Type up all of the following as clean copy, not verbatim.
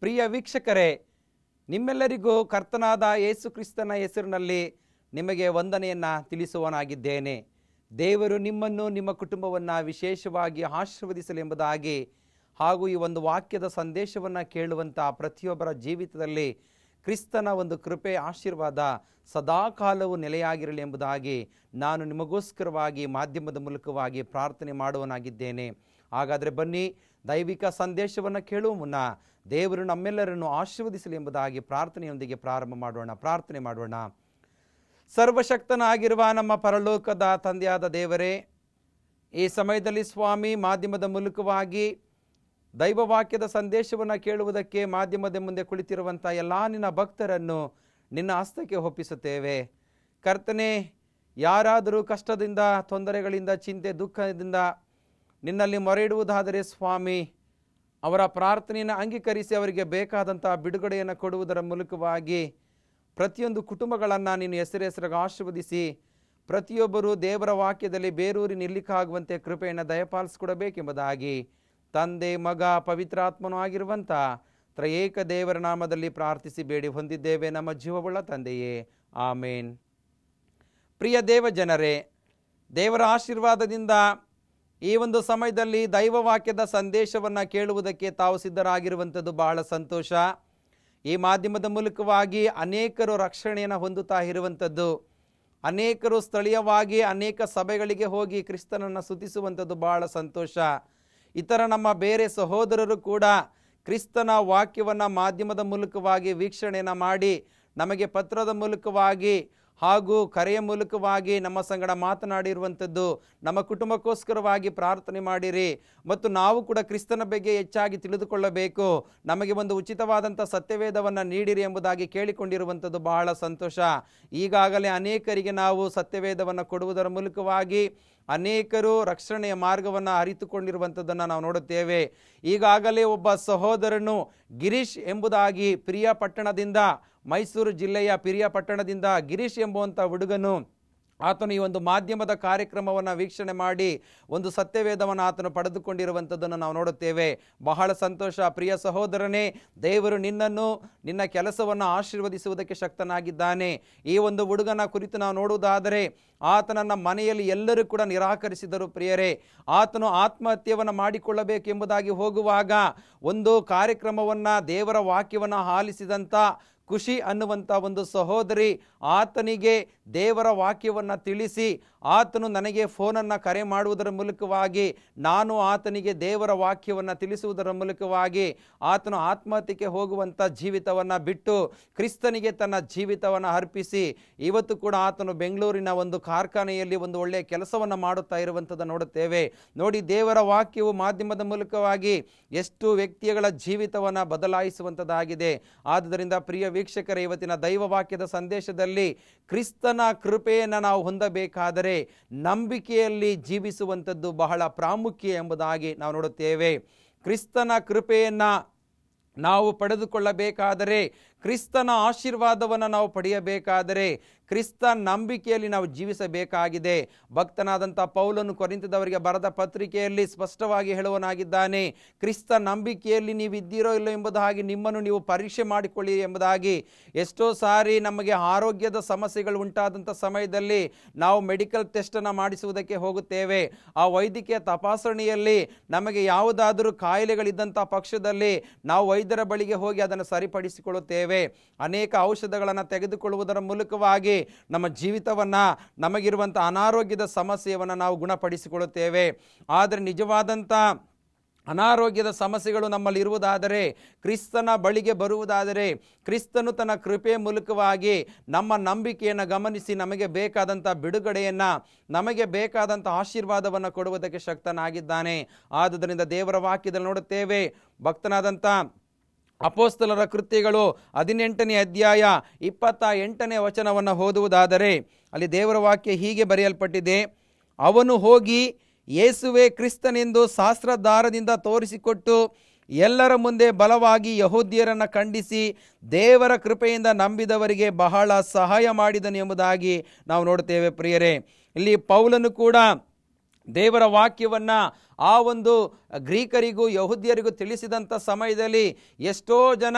ಪ್ರಿಯ ವೀಕ್ಷಕರೇ, ನಿಮ್ಮೆಲ್ಲರಿಗೂ ಕರ್ತನಾದ ಯೇಸು ಕ್ರಿಸ್ತನ ಹೆಸರಿನಲ್ಲಿ ನಿಮಗೆ ವಂದನೆಯನ್ನು ತಿಳಿಸುವನಾಗಿದ್ದೇನೆ. ದೇವರು ನಿಮ್ಮನ್ನು ನಿಮ್ಮ ಕುಟುಂಬವನ್ನು ವಿಶೇಷವಾಗಿ ಆಶೀರ್ವದಿಸಲೆಂಬುದಾಗಿ ಹಾಗೂ ಈ ಒಂದು ವಾಕ್ಯದ ಸಂದೇಶವನ್ನು ಕೇಳುವಂಥ ಪ್ರತಿಯೊಬ್ಬರ ಜೀವಿತದಲ್ಲಿ ಕ್ರಿಸ್ತನ ಒಂದು ಕೃಪೆ ಆಶೀರ್ವಾದ ಸದಾಕಾಲವು ನೆಲೆಯಾಗಿರಲಿ ಎಂಬುದಾಗಿ ನಾನು ನಿಮಗೋಸ್ಕರವಾಗಿ ಮಾಧ್ಯಮದ ಮೂಲಕವಾಗಿ ಪ್ರಾರ್ಥನೆ ಮಾಡುವನಾಗಿದ್ದೇನೆ. ಹಾಗಾದರೆ ಬನ್ನಿ, ದೈವಿಕ ಸಂದೇಶವನ್ನು ಕೇಳುವ ಮುನ್ನ ದೇವರು ನಮ್ಮೆಲ್ಲರನ್ನು ಆಶೀರ್ವದಿಸಲಿ ಎಂಬುದಾಗಿ ಪ್ರಾರ್ಥನೆಯೊಂದಿಗೆ ಪ್ರಾರ್ಥನೆ ಮಾಡೋಣ. ಸರ್ವಶಕ್ತನಾಗಿರುವ ನಮ್ಮ ಪರಲೋಕದ ತಂದೆಯಾದ ದೇವರೇ, ಈ ಸಮಯದಲ್ಲಿ ಸ್ವಾಮಿ ಮಾಧ್ಯಮದ ಮೂಲಕವಾಗಿ ದೈವವಾಕ್ಯದ ಸಂದೇಶವನ್ನು ಕೇಳುವುದಕ್ಕೆ ಮಾಧ್ಯಮದ ಮುಂದೆ ಕುಳಿತಿರುವಂಥ ಎಲ್ಲ ನಿನ್ನ ಭಕ್ತರನ್ನು ನಿನ್ನ ಹಸ್ತಕ್ಕೆ ಒಪ್ಪಿಸುತ್ತೇವೆ. ಕರ್ತನೆ, ಯಾರಾದರೂ ಕಷ್ಟದಿಂದ, ತೊಂದರೆಗಳಿಂದ, ಚಿಂತೆ, ದುಃಖದಿಂದ ನಿನ್ನಲ್ಲಿ ಮೊರೆ ಇಡುವುದಾದರೆ ಸ್ವಾಮಿ, ಅವರ ಪ್ರಾರ್ಥನೆಯನ್ನು ಅಂಗೀಕರಿಸಿ ಅವರಿಗೆ ಬೇಕಾದಂಥ ಬಿಡುಗಡೆಯನ್ನು ಕೊಡುವುದರ ಮೂಲಕವಾಗಿ ಪ್ರತಿಯೊಂದು ಕುಟುಂಬಗಳನ್ನು ನೀನು ಹೆಸರಾಗಿ ಆಶೀರ್ವದಿಸಿ ಪ್ರತಿಯೊಬ್ಬರು ದೇವರ ವಾಕ್ಯದಲ್ಲಿ ಬೇರೂರಿ ನಿಲ್ಲಿಕ್ಕಾಗುವಂತೆ ಕೃಪೆಯನ್ನು ದಯಪಾಲಿಸಿಕೊಡಬೇಕೆಂಬುದಾಗಿ ತಂದೆ, ಮಗ, ಪವಿತ್ರಾತ್ಮನೂ ಆಗಿರುವಂಥ ತ್ರಯೇಕ ದೇವರ ನಾಮದಲ್ಲಿ ಪ್ರಾರ್ಥಿಸಿ ಬೇಡಿ ಹೊಂದಿದ್ದೇವೆ ನಮ್ಮ ಜೀವವುಳ್ಳ ತಂದೆಯೇ, ಆಮೇನ್. ಪ್ರಿಯ ದೇವ ಜನರೇ, ದೇವರ ಆಶೀರ್ವಾದದಿಂದ ಈ ಒಂದು ಸಮಯದಲ್ಲಿ ದೈವವಾಕ್ಯದ ಸಂದೇಶವನ್ನು ಕೇಳುವುದಕ್ಕೆ ತಾವು ಸಿದ್ಧರಾಗಿರುವಂಥದ್ದು ಬಹಳ ಸಂತೋಷ. ಈ ಮಾಧ್ಯಮದ ಮೂಲಕವಾಗಿ ಅನೇಕರು ರಕ್ಷಣೆಯನ್ನು ಹೊಂದುತ್ತಾ ಇರುವಂಥದ್ದು, ಅನೇಕರು ಸ್ಥಳೀಯವಾಗಿ ಅನೇಕ ಸಭೆಗಳಿಗೆ ಹೋಗಿ ಕ್ರಿಸ್ತನನ್ನು ಸ್ತುತಿಸುವಂಥದ್ದು ಬಹಳ ಸಂತೋಷ. ಇತರ ನಮ್ಮ ಬೇರೆ ಸಹೋದರರು ಕೂಡ ಕ್ರಿಸ್ತನ ವಾಕ್ಯವನ್ನು ಮಾಧ್ಯಮದ ಮೂಲಕವಾಗಿ ವೀಕ್ಷಣೆಯನ್ನು ಮಾಡಿ ನಮಗೆ ಪತ್ರದ ಮೂಲಕವಾಗಿ ಹಾಗೂ ಕರೆಯ ಮೂಲಕವಾಗಿ ನಮ್ಮ ಸಂಗಡ ಮಾತನಾಡಿರುವಂಥದ್ದು, ನಮ್ಮ ಕುಟುಂಬಕ್ಕೋಸ್ಕರವಾಗಿ ಪ್ರಾರ್ಥನೆ ಮಾಡಿರಿ ಮತ್ತು ನಾವು ಕೂಡ ಕ್ರಿಸ್ತನ ಬಗ್ಗೆ ಹೆಚ್ಚಾಗಿ ತಿಳಿದುಕೊಳ್ಳಬೇಕು, ನಮಗೆ ಒಂದು ಉಚಿತವಾದಂಥ ಸತ್ಯವೇದವನ್ನು ನೀಡಿರಿ ಎಂಬುದಾಗಿ ಕೇಳಿಕೊಂಡಿರುವಂಥದ್ದು ಬಹಳ ಸಂತೋಷ. ಈಗಾಗಲೇ ಅನೇಕರಿಗೆ ನಾವು ಸತ್ಯವೇದವನ್ನು ಕೊಡುವುದರ ಮೂಲಕವಾಗಿ ಅನೇಕರು ರಕ್ಷಣೆಯ ಮಾರ್ಗವನ್ನು ಅರಿತುಕೊಂಡಿರುವಂಥದ್ದನ್ನು ನಾವು ನೋಡುತ್ತೇವೆ. ಈಗಾಗಲೇ ಒಬ್ಬ ಸಹೋದರನು ಗಿರೀಶ್ ಎಂಬುದಾಗಿ ಪಿರಿಯಾಪಟ್ಟಣದಿಂದ, ಮೈಸೂರು ಜಿಲ್ಲೆಯ ಪಿರಿಯಾಪಟ್ಟಣದಿಂದ ಗಿರೀಶ್ ಎಂಬುವಂಥ ಹುಡುಗನು, ಆತನು ಈ ಒಂದು ಮಾಧ್ಯಮದ ಕಾರ್ಯಕ್ರಮವನ್ನು ವೀಕ್ಷಣೆ ಮಾಡಿ ಒಂದು ಸತ್ಯವೇದವನ್ನು ಆತನು ಪಡೆದುಕೊಂಡಿರುವಂಥದ್ದನ್ನು ನಾವು ನೋಡುತ್ತೇವೆ. ಬಹಳ ಸಂತೋಷ. ಪ್ರಿಯ ಸಹೋದರನೇ, ದೇವರು ನಿನ್ನನ್ನು, ನಿನ್ನ ಕೆಲಸವನ್ನು ಆಶೀರ್ವದಿಸುವುದಕ್ಕೆ ಶಕ್ತನಾಗಿದ್ದಾನೆ. ಈ ಒಂದು ಹುಡುಗನ ಕುರಿತು ನಾವು ನೋಡುವುದಾದರೆ, ಆತನನ್ನ ಮನೆಯಲ್ಲಿ ಎಲ್ಲರೂ ಕೂಡ ನಿರಾಕರಿಸಿದರು. ಪ್ರಿಯರೇ, ಆತನು ಆತ್ಮಹತ್ಯೆಯನ್ನು ಮಾಡಿಕೊಳ್ಳಬೇಕೆಂಬುದಾಗಿ ಹೋಗುವಾಗ ಒಂದು ಕಾರ್ಯಕ್ರಮವನ್ನು, ದೇವರ ವಾಕ್ಯವನ್ನು ಆಲಿಸಿದಂಥ ಖುಷಿ ಅನ್ನುವಂಥ ಒಂದು ಸಹೋದರಿ ಆತನಿಗೆ ದೇವರ ವಾಕ್ಯವನ್ನು ತಿಳಿಸಿ, ಆತನು ನನಗೆ ಫೋನನ್ನು ಕರೆ ಮಾಡುವುದರ ಮೂಲಕವಾಗಿ ನಾನು ಆತನಿಗೆ ದೇವರ ವಾಕ್ಯವನ್ನು ತಿಳಿಸುವುದರ ಮೂಲಕವಾಗಿ ಆತನು ಆತ್ಮಹತ್ಯೆಗೆ ಹೋಗುವಂಥ ಜೀವಿತವನ್ನು ಬಿಟ್ಟು ಕ್ರಿಸ್ತನಿಗೆ ತನ್ನ ಜೀವಿತವನ್ನು ಅರ್ಪಿಸಿ ಇವತ್ತು ಕೂಡ ಆತನು ಬೆಂಗಳೂರಿನ ಒಂದು ಕಾರ್ಖಾನೆಯಲ್ಲಿ ಒಂದು ಒಳ್ಳೆಯ ಕೆಲಸವನ್ನು ಮಾಡುತ್ತಾ ಇರುವಂಥದ್ದು ನೋಡುತ್ತೇವೆ. ನೋಡಿ, ದೇವರ ವಾಕ್ಯವು ಮಾಧ್ಯಮದ ಮೂಲಕವಾಗಿ ಎಷ್ಟು ವ್ಯಕ್ತಿಗಳ ಜೀವಿತವನ್ನು ಬದಲಾಯಿಸುವಂಥದ್ದಾಗಿದೆ. ಆದ್ದರಿಂದ ಪ್ರಿಯ ವೀಕ್ಷಕರೇ, ಇವತ್ತಿನ ದೈವ ವಾಕ್ಯದ ಸಂದೇಶದಲ್ಲಿ ಕ್ರಿಸ್ತನ ಕೃಪೆಯನ್ನು ನಾವು ಹೊಂದಬೇಕಾದರೆ ನಂಬಿಕೆಯಲ್ಲಿ ಜೀವಿಸುವಂಥದ್ದು ಬಹಳ ಪ್ರಾಮುಖ್ಯ ಎಂಬುದಾಗಿ ನಾವು ನೋಡುತ್ತೇವೆ. ಕ್ರಿಸ್ತನ ಕೃಪೆಯನ್ನು ನಾವು ಪಡೆದುಕೊಳ್ಳಬೇಕಾದರೆ, ಕ್ರಿಸ್ತನ ಆಶೀರ್ವಾದವನ್ನು ನಾವು ಪಡೆಯಬೇಕಾದರೆ ಕ್ರಿಸ್ತ ನಂಬಿಕೆಯಲ್ಲಿ ನಾವು ಜೀವಿಸಬೇಕಾಗಿದೆ. ಭಕ್ತನಾದಂಥ ಪೌಲನು ಕೊರಿಂಥದವರಿಗೆ ಬರೆದ ಪತ್ರಿಕೆಯಲ್ಲಿ ಸ್ಪಷ್ಟವಾಗಿ ಹೇಳುವನಾಗಿದ್ದಾನೆ, ಕ್ರಿಸ್ತ ನಂಬಿಕೆಯಲ್ಲಿ ನೀವು ಇದ್ದೀರೋ ಇಲ್ಲೋ ಎಂಬುದಾಗಿ ನಿಮ್ಮನ್ನು ನೀವು ಪರೀಕ್ಷೆ ಮಾಡಿಕೊಳ್ಳಿ ಎಂಬುದಾಗಿ. ಎಷ್ಟೋ ಸಾರಿ ನಮಗೆ ಆರೋಗ್ಯದ ಸಮಸ್ಯೆಗಳು ಉಂಟಾದಂಥ ಸಮಯದಲ್ಲಿ ನಾವು ಮೆಡಿಕಲ್ ಟೆಸ್ಟನ್ನು ಮಾಡಿಸುವುದಕ್ಕೆ ಹೋಗುತ್ತೇವೆ. ಆ ವೈದ್ಯಕೀಯ ತಪಾಸಣೆಯಲ್ಲಿ ನಮಗೆ ಯಾವುದಾದರೂ ಕಾಯಿಲೆಗಳಿದ್ದಂಥ ಪಕ್ಷದಲ್ಲಿ ನಾವು ವೈದ್ಯರ ಬಳಿಗೆ ಹೋಗಿ ಅದನ್ನು ಸರಿಪಡಿಸಿಕೊಳ್ಳುತ್ತೇವೆ. ಅನೇಕ ಔಷಧಗಳನ್ನು ತೆಗೆದುಕೊಳ್ಳುವುದರ ಮೂಲಕವಾಗಿ ನಮ್ಮ ಜೀವಿತವನ್ನು, ನಮಗಿರುವಂಥ ಅನಾರೋಗ್ಯದ ಸಮಸ್ಯೆಯನ್ನು ನಾವು ಗುಣಪಡಿಸಿಕೊಳ್ಳುತ್ತೇವೆ. ಆದರೆ ನಿಜವಾದಂಥ ಅನಾರೋಗ್ಯದ ಸಮಸ್ಯೆಗಳು ನಮ್ಮಲ್ಲಿ ಇರುವುದಾದರೆ, ಕ್ರಿಸ್ತನ ಬಳಿಗೆ ಬರುವುದಾದರೆ, ಕ್ರಿಸ್ತನು ತನ್ನ ಕೃಪೆಯ ಮೂಲಕವಾಗಿ ನಮ್ಮ ನಂಬಿಕೆಯನ್ನು ಗಮನಿಸಿ ನಮಗೆ ಬೇಕಾದಂಥ ಬಿಡುಗಡೆಯನ್ನು, ನಮಗೆ ಬೇಕಾದಂಥ ಆಶೀರ್ವಾದವನ್ನು ಕೊಡುವುದಕ್ಕೆ ಶಕ್ತನಾಗಿದ್ದಾನೆ. ಆದುದರಿಂದ ದೇವರ ವಾಕ್ಯದಲ್ಲಿ ನೋಡುತ್ತೇವೆ, ಭಕ್ತನಾದಂಥ ಅಪೊಸ್ತಲರ ಕೃತ್ಯಗಳು 18ನೇ ಅಧ್ಯಾಯ 28ನೇ ವಚನವನ್ನು ಓದುವುದಾದರೆ ಅಲ್ಲಿ ದೇವರ ವಾಕ್ಯ ಹೀಗೆ ಬರೆಯಲ್ಪಟ್ಟಿದೆ, ಅವನು ಹೋಗಿ ಯೇಸುವೇ ಕ್ರಿಸ್ತನೆಂದು ಶಾಸ್ತ್ರಧಾರದಿಂದ ತೋರಿಸಿಕೊಟ್ಟು ಎಲ್ಲರ ಮುಂದೆ ಬಲವಾಗಿ ಯಹೂದ್ಯರನ್ನು ಖಂಡಿಸಿ ದೇವರ ಕೃಪೆಯಿಂದ ನಂಬಿದವರಿಗೆ ಬಹಳ ಸಹಾಯ ಮಾಡಿದನು ಎಂಬುದಾಗಿ ನಾವು ನೋಡುತ್ತೇವೆ. ಪ್ರಿಯರೇ, ಇಲ್ಲಿ ಪೌಲನು ಕೂಡ ದೇವರ ವಾಕ್ಯವನ್ನ ಆ ಒಂದು ಗ್ರೀಕರಿಗೂ ಯಹೂದ್ಯರಿಗೂ ತಿಳಿಸಿದಂಥ ಸಮಯದಲ್ಲಿ ಎಷ್ಟೋ ಜನ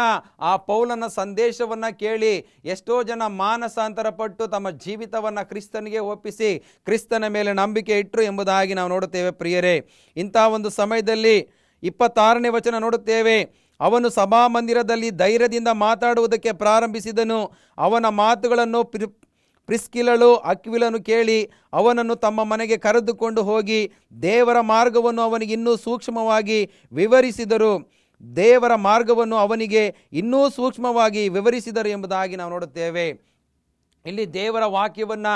ಆ ಪೌಲನ ಸಂದೇಶವನ್ನ ಕೇಳಿ ಎಷ್ಟೋ ಜನ ಮಾನಸಾಂತರ ಪಟ್ಟು ತಮ್ಮ ಜೀವಿತವನ್ನ ಕ್ರಿಸ್ತನಿಗೆ ಒಪ್ಪಿಸಿ ಕ್ರಿಸ್ತನ ಮೇಲೆ ನಂಬಿಕೆ ಇಟ್ಟರು ಎಂಬುದಾಗಿ ನಾವು ನೋಡುತ್ತೇವೆ ಪ್ರಿಯರೇ. ಇಂಥ ಒಂದು ಸಮಯದಲ್ಲಿ 26ನೇ ವಚನ ನೋಡುತ್ತೇವೆ. ಅವನು ಸಭಾಮಂದಿರದಲ್ಲಿ ಧೈರ್ಯದಿಂದ ಮಾತಾಡುವುದಕ್ಕೆ ಪ್ರಾರಂಭಿಸಿದನು. ಅವನ ಮಾತುಗಳನ್ನು ಪ್ರಿಸ್ಕಿಲಳು ಅಕ್ವಿಲನು ಕೇಳಿ ಅವನನ್ನು ತಮ್ಮ ಮನೆಗೆ ಕರೆದುಕೊಂಡು ಹೋಗಿ ದೇವರ ಮಾರ್ಗವನ್ನು ಅವನಿಗೆ ಇನ್ನೂ ಸೂಕ್ಷ್ಮವಾಗಿ ವಿವರಿಸಿದರು. ದೇವರ ಮಾರ್ಗವನ್ನು ಅವನಿಗೆ ಇನ್ನೂ ಸೂಕ್ಷ್ಮವಾಗಿ ವಿವರಿಸಿದರು ಎಂಬುದಾಗಿ ನಾವು ನೋಡುತ್ತೇವೆ. ಇಲ್ಲಿ ದೇವರ ವಾಕ್ಯವನ್ನ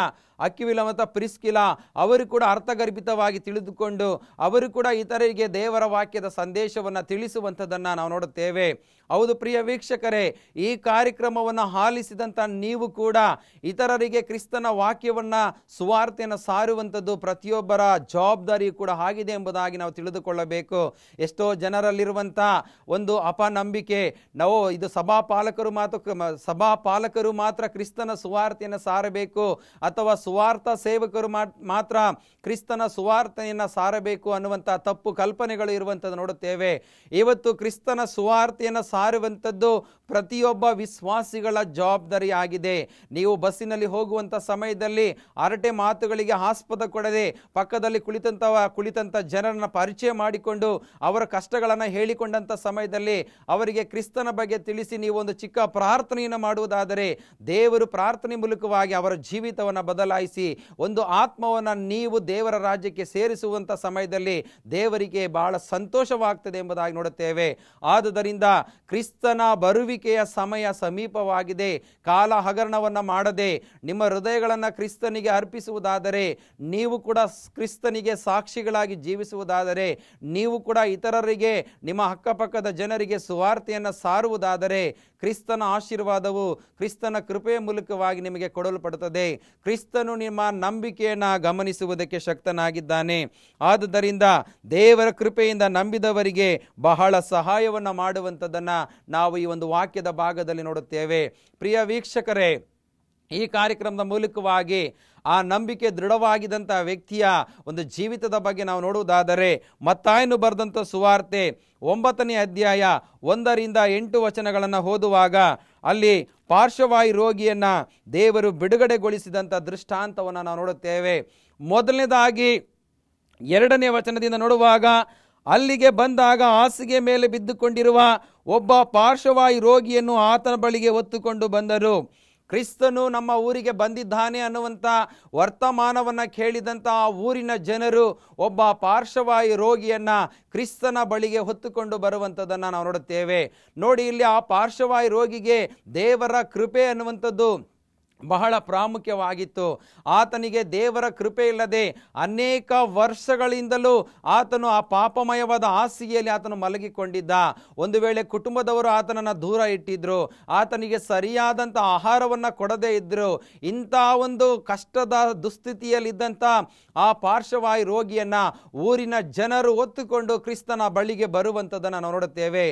ಅಕ್ವಿಲ ಮತ್ತು ಪ್ರಿಸ್ಕಿಲ ಅವರು ಕೂಡ ಅರ್ಥಗರ್ಭಿತವಾಗಿ ತಿಳಿದುಕೊಂಡು ಅವರು ಕೂಡ ಇತರರಿಗೆ ದೇವರ ವಾಕ್ಯದ ಸಂದೇಶವನ್ನು ತಿಳಿಸುವಂಥದ್ದನ್ನು ನಾವು ನೋಡುತ್ತೇವೆ. ಹೌದು ಪ್ರಿಯ ವೀಕ್ಷಕರೇ, ಈ ಕಾರ್ಯಕ್ರಮವನ್ನು ಆಲಿಸಿದಂಥ ನೀವು ಕೂಡ ಇತರರಿಗೆ ಕ್ರಿಸ್ತನ ವಾಕ್ಯವನ್ನು ಸುವಾರ್ತೆಯನ್ನು ಸಾರುವಂಥದ್ದು ಪ್ರತಿಯೊಬ್ಬರ ಜವಾಬ್ದಾರಿ ಕೂಡ ಆಗಿದೆ ಎಂಬುದಾಗಿ ನಾವು ತಿಳಿದುಕೊಳ್ಳಬೇಕು. ಎಷ್ಟೋ ಜನರಲ್ಲಿರುವಂಥ ಒಂದು ಅಪನಂಬಿಕೆ, ನಾವು ಇದು ಸಭಾಪಾಲಕರು ಮಾತ್ರ ಕ್ರಿಸ್ತನ ಸುವಾರ್ತೆಯನ್ನು ಸಾರಬೇಕು ಅಥವಾ ಸುವಾರ್ಥ ಸೇವಕರು ಮಾತ್ರ ಕ್ರಿಸ್ತನ ಸುವಾರ್ತೆಯನ್ನು ಸಾರಬೇಕು ಅನ್ನುವಂಥ ತಪ್ಪು ಕಲ್ಪನೆಗಳು ಇರುವಂಥದ್ದು ನೋಡುತ್ತೇವೆ. ಇವತ್ತು ಕ್ರಿಸ್ತನ ಸುವಾರ್ತೆಯನ್ನು ಸಾರುವಂಥದ್ದು ಪ್ರತಿಯೊಬ್ಬ ವಿಶ್ವಾಸಿಗಳ ಜವಾಬ್ದಾರಿ ಆಗಿದೆ. ನೀವು ಬಸ್ಸಿನಲ್ಲಿ ಹೋಗುವಂಥ ಸಮಯದಲ್ಲಿ ಹರಟೆ ಮಾತುಗಳಿಗೆ ಆಸ್ಪದ ಕೊಡದೆ ಪಕ್ಕದಲ್ಲಿ ಕುಳಿತಂಥ ಜನರನ್ನು ಪರಿಚಯ ಮಾಡಿಕೊಂಡು ಅವರ ಕಷ್ಟಗಳನ್ನು ಹೇಳಿಕೊಂಡಂಥ ಸಮಯದಲ್ಲಿ ಅವರಿಗೆ ಕ್ರಿಸ್ತನ ಬಗ್ಗೆ ತಿಳಿಸಿ ನೀವು ಒಂದು ಚಿಕ್ಕ ಪ್ರಾರ್ಥನೆಯನ್ನು ಮಾಡುವುದಾದರೆ ದೇವರು ಪ್ರಾರ್ಥನೆ ಮೂಲಕವಾಗಿ ಅವರ ಜೀವಿತವನ್ನು ಬದಲಾಯಿಸಿ ಒಂದು ಆತ್ಮವನ್ನು ನೀವು ದೇವರ ರಾಜ್ಯಕ್ಕೆ ಸೇರಿಸುವಂಥ ಸಮಯದಲ್ಲಿ ದೇವರಿಗೆ ಬಹಳ ಸಂತೋಷವಾಗ್ತದೆ ಎಂಬುದಾಗಿ ನೋಡುತ್ತೇವೆ. ಆದುದರಿಂದ ಕ್ರಿಸ್ತನ ಬರುವಿಕೆಯ ಸಮಯ ಸಮೀಪವಾಗಿದೆ. ಕಾಲ ಹಗರಣವನ್ನು ಮಾಡದೆ ನಿಮ್ಮ ಹೃದಯಗಳನ್ನು ಕ್ರಿಸ್ತನಿಗೆ ಅರ್ಪಿಸುವುದಾದರೆ, ನೀವು ಕೂಡ ಕ್ರಿಸ್ತನಿಗೆ ಸಾಕ್ಷಿಗಳಾಗಿ ಜೀವಿಸುವುದಾದರೆ, ನೀವು ಕೂಡ ಇತರರಿಗೆ ನಿಮ್ಮ ಅಕ್ಕಪಕ್ಕದ ಜನರಿಗೆ ಸುವಾರ್ತೆಯನ್ನು ಸಾರುವುದಾದರೆ ಕ್ರಿಸ್ತನ ಆಶೀರ್ವಾದವು ಕ್ರಿಸ್ತನ ಕೃಪೆಯ ಮೂಲಕವಾಗಿ ನಿಮಗೆ ಕೊಡಲ್ಪಡುತ್ತದೆ. ಕ್ರಿಸ್ತನು ನಿಮ್ಮ ನಂಬಿಕೆಯನ್ನು ಗಮನಿಸುವುದಕ್ಕೆ ಶಕ್ತನಾಗಿದ್ದಾನೆ. ಆದುದರಿಂದ ದೇವರ ಕೃಪೆಯಿಂದ ನಂಬಿದವರಿಗೆ ಬಹಳ ಸಹಾಯವನ್ನು ಮಾಡುವಂಥದ್ದನ್ನು ನಾವು ಈ ಒಂದು ವಾಕ್ಯದ ಭಾಗದಲ್ಲಿ ನೋಡುತ್ತೇವೆ. ಪ್ರಿಯ ವೀಕ್ಷಕರೇ, ಈ ಕಾರ್ಯಕ್ರಮದ ಮೂಲಕವಾಗಿ ಆ ನಂಬಿಕೆ ದೃಢವಾಗಿದ್ದಂಥ ವ್ಯಕ್ತಿಯ ಒಂದು ಜೀವಿತದ ಬಗ್ಗೆ ನಾವು ನೋಡುವುದಾದರೆ ಮತ್ತಾಯನು ಬರೆದಂಥ ಸುವಾರ್ತೆ 9ನೇ ಅಧ್ಯಾಯ 1-8 ವಚನಗಳನ್ನು ಓದುವಾಗ ಅಲ್ಲಿ ಪಾರ್ಶ್ವವಾಯು ರೋಗಿಯನ್ನು ದೇವರು ಬಿಡುಗಡೆಗೊಳಿಸಿದಂಥ ದೃಷ್ಟಾಂತವನ್ನು ನಾವು ನೋಡುತ್ತೇವೆ. ಮೊದಲನೇದಾಗಿ 2ನೇ ವಚನದಿಂದ ನೋಡುವಾಗ, ಅಲ್ಲಿಗೆ ಬಂದಾಗ ಹಾಸಿಗೆ ಮೇಲೆ ಬಿದ್ದುಕೊಂಡಿರುವ ಒಬ್ಬ ಪಾರ್ಶ್ವವಾಯು ರೋಗಿಯನ್ನು ಆತನ ಬಳಿಗೆ ಹೊತ್ತುಕೊಂಡು ಬಂದರು. ಕ್ರಿಸ್ತನು ನಮ್ಮ ಊರಿಗೆ ಬಂದಿದ್ದಾನೆ ಅನ್ನುವಂಥ ವರ್ತಮಾನವನ್ನು ಕೇಳಿದಂಥ ಆ ಊರಿನ ಜನರು ಒಬ್ಬ ಪಾರ್ಶ್ವವಾಯು ರೋಗಿಯನ್ನು ಕ್ರಿಸ್ತನ ಬಳಿಗೆ ಹೊತ್ತುಕೊಂಡು ಬರುವಂಥದ್ದನ್ನು ನಾವು ನೋಡುತ್ತೇವೆ. ನೋಡಿ, ಇಲ್ಲಿ ಆ ಪಾರ್ಶ್ವವಾಯು ರೋಗಿಗೆ ದೇವರ ಕೃಪೆ ಅನ್ನುವಂಥದ್ದು ಬಹಳ ಪ್ರಾಮುಖ್ಯವಾಗಿತ್ತು. ಆತನಿಗೆ ದೇವರ ಕೃಪೆ ಇಲ್ಲದೆ ಅನೇಕ ವರ್ಷಗಳಿಂದಲೂ ಆತನು ಆ ಪಾಪಮಯವಾದ ಹಾಸಿಗೆಯಲ್ಲಿ ಆತನು ಮಲಗಿಕೊಂಡಿದ್ದ. ಒಂದು ವೇಳೆ ಕುಟುಂಬದವರು ಆತನನ್ನು ದೂರ ಇಟ್ಟಿದ್ರು, ಆತನಿಗೆ ಸರಿಯಾದಂಥ ಆಹಾರವನ್ನು ಕೊಡದೇ ಇದ್ರು. ಇಂಥ ಒಂದು ಕಷ್ಟದ ದುಸ್ಥಿತಿಯಲ್ಲಿದ್ದಂಥ ಆ ಪಾರ್ಶ್ವವಾಯು ರೋಗಿಯನ್ನು ಊರಿನ ಜನರು ಹೊತ್ತುಕೊಂಡು ಕ್ರಿಸ್ತನ ಬಳಿಗೆ ಬರುವಂಥದ್ದನ್ನು ನಾವು ನೋಡುತ್ತೇವೆ.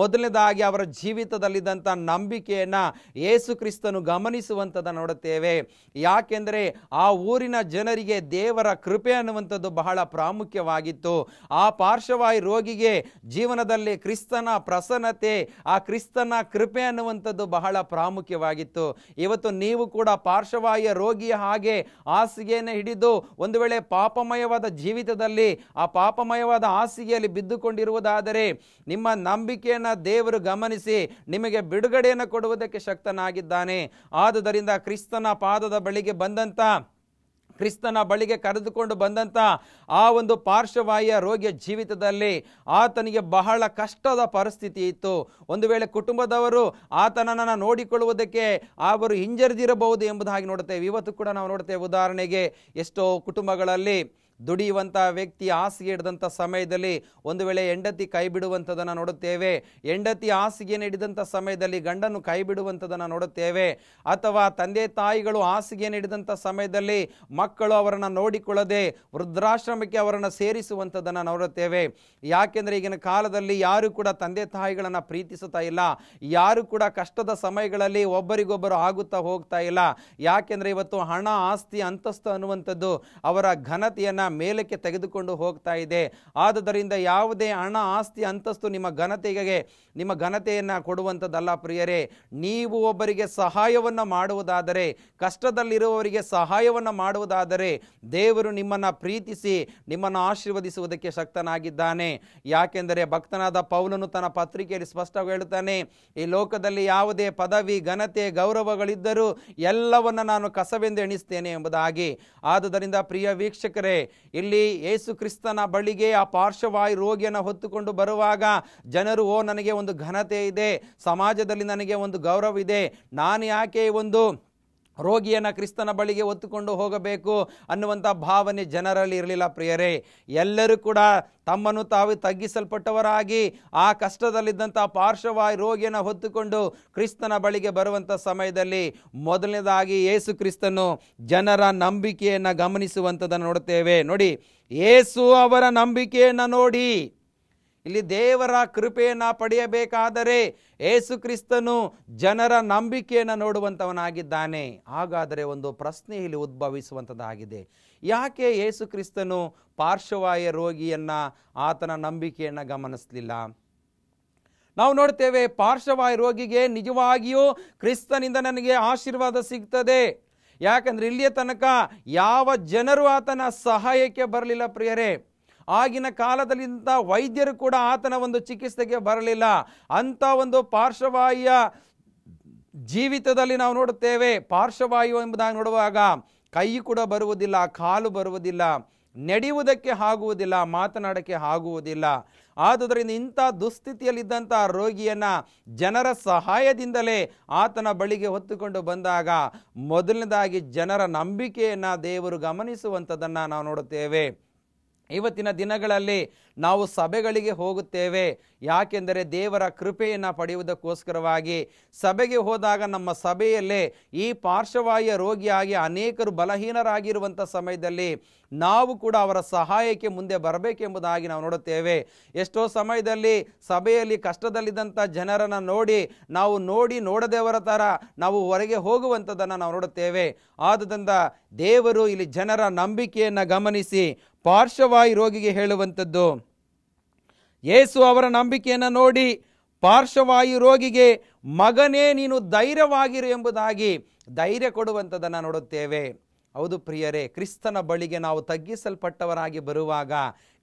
ಮೊದಲನೇದಾಗಿ ಅವರ ಜೀವಿತದಲ್ಲಿದ್ದಂಥ ನಂಬಿಕೆಯನ್ನು ಯೇಸು ಕ್ರಿಸ್ತನು ಗಮನಿಸುವಂಥದ್ದನ್ನು ನೋಡುತ್ತೇವೆ. ಯಾಕೆಂದರೆ ಆ ಊರಿನ ಜನರಿಗೆ ದೇವರ ಕೃಪೆ ಅನ್ನುವಂಥದ್ದು ಬಹಳ ಪ್ರಾಮುಖ್ಯವಾಗಿತ್ತು. ಆ ಪಾರ್ಶ್ವವಾಯು ರೋಗಿಗೆ ಜೀವನದಲ್ಲಿ ಕ್ರಿಸ್ತನ ಪ್ರಸನ್ನತೆ, ಆ ಕ್ರಿಸ್ತನ ಕೃಪೆ ಅನ್ನುವಂಥದ್ದು ಬಹಳ ಪ್ರಾಮುಖ್ಯವಾಗಿತ್ತು. ಇವತ್ತು ನೀವು ಕೂಡ ಪಾರ್ಶ್ವವಾಯು ರೋಗಿಯ ಹಾಗೆ ಹಾಸಿಗೆಯನ್ನು ಹಿಡಿದು ಒಂದು ವೇಳೆ ಪಾಪಮಯವಾದ ಜೀವಿತದಲ್ಲಿ ಆ ಪಾಪಮಯವಾದ ಹಾಸಿಗೆಯಲ್ಲಿ ಬಿದ್ದುಕೊಂಡಿರುವುದಾದರೆ ನಿಮ್ಮ ನಂಬಿಕೆಯನ್ನು ದೇವರು ಗಮನಿಸಿ ನಿಮಗೆ ಬಿಡುಗಡೆಯನ್ನು ಕೊಡುವುದಕ್ಕೆ ಶಕ್ತನಾಗಿದ್ದಾನೆ. ಆದುದರಿಂದ ಕ್ರಿಸ್ತನ ಪಾದದ ಬಳಿಗೆ ಬಂದಂಥ, ಕ್ರಿಸ್ತನ ಬಳಿಗೆ ಕರೆದುಕೊಂಡು ಬಂದಂಥ ಆ ಒಂದು ಪಾರ್ಶ್ವವಾಯು ರೋಗಿಯ ಜೀವಿತದಲ್ಲಿ ಆತನಿಗೆ ಬಹಳ ಕಷ್ಟದ ಪರಿಸ್ಥಿತಿ ಇತ್ತು. ಒಂದು ವೇಳೆ ಕುಟುಂಬದವರು ಆತನನ್ನು ನೋಡಿಕೊಳ್ಳುವುದಕ್ಕೆ ಅವರು ಹಿಂಜರಿದಿರಬಹುದು ಎಂಬುದಾಗಿ ನೋಡುತ್ತೇವೆ. ಇವತ್ತು ಕೂಡ ನಾವು ನೋಡುತ್ತೇವೆ. ಉದಾಹರಣೆಗೆ ಎಷ್ಟೋ ಕುಟುಂಬಗಳಲ್ಲಿ ದುಡಿಯುವಂಥ ವ್ಯಕ್ತಿ ಹಾಸಿಗೆ ಹಿಡಿದಂಥ ಸಮಯದಲ್ಲಿ ಒಂದು ವೇಳೆ ಹೆಂಡತಿ ಕೈ ಬಿಡುವಂಥದ್ದನ್ನು ನೋಡುತ್ತೇವೆ. ಹೆಂಡತಿ ಹಾಸಿಗೆಯನ್ನು ಹಿಡಿದಂಥ ಸಮಯದಲ್ಲಿ ಗಂಡನು ಕೈ ಬಿಡುವಂಥದ್ದನ್ನು ನೋಡುತ್ತೇವೆ. ಅಥವಾ ತಂದೆ ತಾಯಿಗಳು ಹಾಸಿಗೆಯನ್ನು ಹಿಡಿದಂಥ ಸಮಯದಲ್ಲಿ ಮಕ್ಕಳು ಅವರನ್ನು ನೋಡಿಕೊಳ್ಳದೆ ವೃದ್ಧಾಶ್ರಮಕ್ಕೆ ಅವರನ್ನು ಸೇರಿಸುವಂಥದ್ದನ್ನು ನೋಡುತ್ತೇವೆ. ಯಾಕೆಂದರೆ ಈಗಿನ ಕಾಲದಲ್ಲಿ ಯಾರು ಕೂಡ ತಂದೆ ತಾಯಿಗಳನ್ನು ಪ್ರೀತಿಸುತ್ತಾ ಇಲ್ಲ. ಯಾರು ಕೂಡ ಕಷ್ಟದ ಸಮಯಗಳಲ್ಲಿ ಒಬ್ಬರಿಗೊಬ್ಬರು ಆಗುತ್ತಾ ಹೋಗ್ತಾ ಇಲ್ಲ. ಯಾಕೆಂದರೆ ಇವತ್ತು ಹಣ, ಆಸ್ತಿ, ಅಂತಸ್ತು ಅನ್ನುವಂಥದ್ದು ಅವರ ಘನತೆಯನ್ನು ಮೇಲಕ್ಕೆ ತೆಗೆದುಕೊಂಡು ಹೋಗ್ತಾ ಇದೆ. ಆದುದರಿಂದ ಯಾವುದೇ ಹಣ, ಆಸ್ತಿ, ಅಂತಸ್ತು ನಿಮ್ಮ ಘನತೆಯನ್ನು ಕೊಡುವಂಥದ್ದಲ್ಲ ಪ್ರಿಯರೇ. ನೀವು ಒಬ್ಬರಿಗೆ ಸಹಾಯವನ್ನು ಮಾಡುವುದಾದರೆ, ಕಷ್ಟದಲ್ಲಿರುವವರಿಗೆ ಸಹಾಯವನ್ನು ಮಾಡುವುದಾದರೆ, ದೇವರು ನಿಮ್ಮನ್ನು ಪ್ರೀತಿಸಿ ನಿಮ್ಮನ್ನು ಆಶೀರ್ವದಿಸುವುದಕ್ಕೆ ಶಕ್ತನಾಗಿದ್ದಾನೆ. ಯಾಕೆಂದರೆ ಭಕ್ತನಾದ ಪೌಲನು ತನ್ನ ಪತ್ರಿಕೆಯಲ್ಲಿ ಸ್ಪಷ್ಟವಾಗಿ ಹೇಳುತ್ತಾನೆ, ಈ ಲೋಕದಲ್ಲಿ ಯಾವುದೇ ಪದವಿ, ಘನತೆ, ಗೌರವಗಳಿದ್ದರೂ ಎಲ್ಲವನ್ನ ನಾನು ಕಸವೆಂದು ಎಣಿಸ್ತೇನೆ ಎಂಬುದಾಗಿ. ಆದುದರಿಂದ ಪ್ರಿಯ ವೀಕ್ಷಕರೇ, ಇಲ್ಲಿ ಯೇಸು ಕ್ರಿಸ್ತನ ಬಳಿಗೆ ಆ ಪಾರ್ಶ್ವವಾಯು ರೋಗಿಯನ್ನು ಹೊತ್ತುಕೊಂಡು ಬರುವಾಗ ಜನರು, ಓ ನನಗೆ ಒಂದು ಘನತೆ ಇದೆ, ಸಮಾಜದಲ್ಲಿ ನನಗೆ ಒಂದು ಗೌರವ ಇದೆ, ನಾನು ಯಾಕೆ ಒಂದು ರೋಗಿಯನ್ನು ಕ್ರಿಸ್ತನ ಬಳಿಗೆ ಹೊತ್ತುಕೊಂಡು ಹೋಗಬೇಕು ಅನ್ನುವಂಥ ಭಾವನೆ ಜನರಲ್ಲಿ ಇರಲಿಲ್ಲ ಪ್ರಿಯರೇ. ಎಲ್ಲರೂ ಕೂಡ ತಮ್ಮನ್ನು ತಾವು ತಗ್ಗಿಸಲ್ಪಟ್ಟವರಾಗಿ ಆ ಕಷ್ಟದಲ್ಲಿದ್ದಂಥ ಪಾರ್ಶ್ವವಾಯು ರೋಗಿಯನ್ನು ಹೊತ್ತುಕೊಂಡು ಕ್ರಿಸ್ತನ ಬಳಿಗೆ ಬರುವಂಥ ಸಮಯದಲ್ಲಿ ಮೊದಲನೇದಾಗಿ ಯೇಸು ಕ್ರಿಸ್ತನು ಜನರ ನಂಬಿಕೆಯನ್ನು ಗಮನಿಸುವಂಥದ್ದನ್ನು ನೋಡುತ್ತೇವೆ. ನೋಡಿ, ಯೇಸು ಅವರ ನಂಬಿಕೆಯನ್ನು ನೋಡಿ, ಇಲ್ಲಿ ದೇವರ ಕೃಪೆಯನ್ನು ಪಡೆಯಬೇಕಾದರೆ ಯೇಸು ಕ್ರಿಸ್ತನು ಜನರ ನಂಬಿಕೆಯನ್ನು ನೋಡುವಂಥವನಾಗಿದ್ದಾನೆ. ಹಾಗಾದರೆ ಒಂದು ಪ್ರಶ್ನೆ ಇಲ್ಲಿ ಉದ್ಭವಿಸುವಂಥದ್ದಾಗಿದೆ, ಯಾಕೆ ಯೇಸು ಕ್ರಿಸ್ತನು ಪಾರ್ಶ್ವವಾಯು ರೋಗಿಯನ್ನು, ಆತನ ನಂಬಿಕೆಯನ್ನು ಗಮನಿಸಲಿಲ್ಲ? ನಾವು ನೋಡ್ತೇವೆ, ಪಾರ್ಶ್ವವಾಯು ರೋಗಿಗೆ ನಿಜವಾಗಿಯೂ ಕ್ರಿಸ್ತನಿಂದ ನನಗೆ ಆಶೀರ್ವಾದ ಸಿಗ್ತದೆ. ಯಾಕಂದ್ರೆ ಇಲ್ಲಿಯ ತನಕ ಯಾವ ಜನರು ಆತನ ಸಹಾಯಕ್ಕೆ ಬರಲಿಲ್ಲ ಪ್ರಿಯರೇ. ಆಗಿನ ಕಾಲದಲ್ಲಿಂದ ವೈದ್ಯರು ಕೂಡ ಆತನ ಒಂದು ಚಿಕಿತ್ಸೆಗೆ ಬರಲಿಲ್ಲ. ಅಂಥ ಒಂದು ಪಾರ್ಶ್ವವಾಯುಯ ಜೀವಿತದಲ್ಲಿ ನಾವು ನೋಡುತ್ತೇವೆ. ಪಾರ್ಶ್ವವಾಯು ಎಂಬುದಾಗಿ ನೋಡುವಾಗ ಕೈ ಕೂಡ ಬರುವುದಿಲ್ಲ, ಕಾಲು ಬರುವುದಿಲ್ಲ, ನಡೆಯುವುದಕ್ಕೆ ಆಗುವುದಿಲ್ಲ, ಮಾತನಾಡಕ್ಕೆ ಆಗುವುದಿಲ್ಲ. ಆದುದರಿಂದ ಇಂಥ ದುಸ್ಥಿತಿಯಲ್ಲಿದ್ದಂಥ ರೋಗಿಯನ್ನು ಜನರ ಸಹಾಯದಿಂದಲೇ ಆತನ ಬಳಿಗೆ ಹೊತ್ತುಕೊಂಡು ಬಂದಾಗ ಮೊದಲನೇದಾಗಿ ಜನರ ನಂಬಿಕೆಯನ್ನು ದೇವರು ಗಮನಿಸುವಂಥದ್ದನ್ನು ನಾವು ನೋಡುತ್ತೇವೆ. ಇವತ್ತಿನ ದಿನಗಳಲ್ಲಿ ನಾವು ಸಭೆಗಳಿಗೆ ಹೋಗುತ್ತೇವೆ. ಯಾಕೆಂದರೆ ದೇವರ ಕೃಪೆಯನ್ನು ಪಡೆಯುವುದಕ್ಕೋಸ್ಕರವಾಗಿ ಸಭೆಗೆ ಹೋದಾಗ ನಮ್ಮ ಸಭೆಯಲ್ಲೇ ಈ ಪಾರ್ಶ್ವವಾಯು ರೋಗಿಯಾಗಿ ಅನೇಕರು ಬಲಹೀನರಾಗಿರುವಂಥ ಸಮಯದಲ್ಲಿ ನಾವು ಕೂಡ ಅವರ ಸಹಾಯಕ್ಕೆ ಮುಂದೆ ಬರಬೇಕೆಂಬುದಾಗಿ ನಾವು ನೋಡುತ್ತೇವೆ. ಎಷ್ಟೋ ಸಮಯದಲ್ಲಿ ಸಭೆಯಲ್ಲಿ ಕಷ್ಟದಲ್ಲಿದ್ದಂಥ ಜನರನ್ನು ನೋಡಿ ನೋಡದವರ ಥರ ನಾವು ಹೊರಗೆ ಹೋಗುವಂಥದ್ದನ್ನು ನಾವು ನೋಡುತ್ತೇವೆ. ಆದುದರಿಂದ ದೇವರು ಇಲ್ಲಿ ಜನರ ನಂಬಿಕೆಯನ್ನು ಗಮನಿಸಿ ಪಾರ್ಶ್ವವಾಯು ರೋಗಿಗೆ ಹೇಳುವಂಥದ್ದು, ಯೇಸು ಅವರ ನಂಬಿಕೆಯನ್ನು ನೋಡಿ ಪಾರ್ಶ್ವವಾಯು ರೋಗಿಗೆ ಮಗನೇ ನೀನು ಧೈರ್ಯವಾಗಿರು ಎಂಬುದಾಗಿ ಧೈರ್ಯ ಕೊಡುವಂಥದ್ದನ್ನು ನೋಡುತ್ತೇವೆ. ಹೌದು ಪ್ರಿಯರೇ, ಕ್ರಿಸ್ತನ ಬಳಿಗೆ ನಾವು ತಗ್ಗಿಸಲ್ಪಟ್ಟವರಾಗಿ ಬರುವಾಗ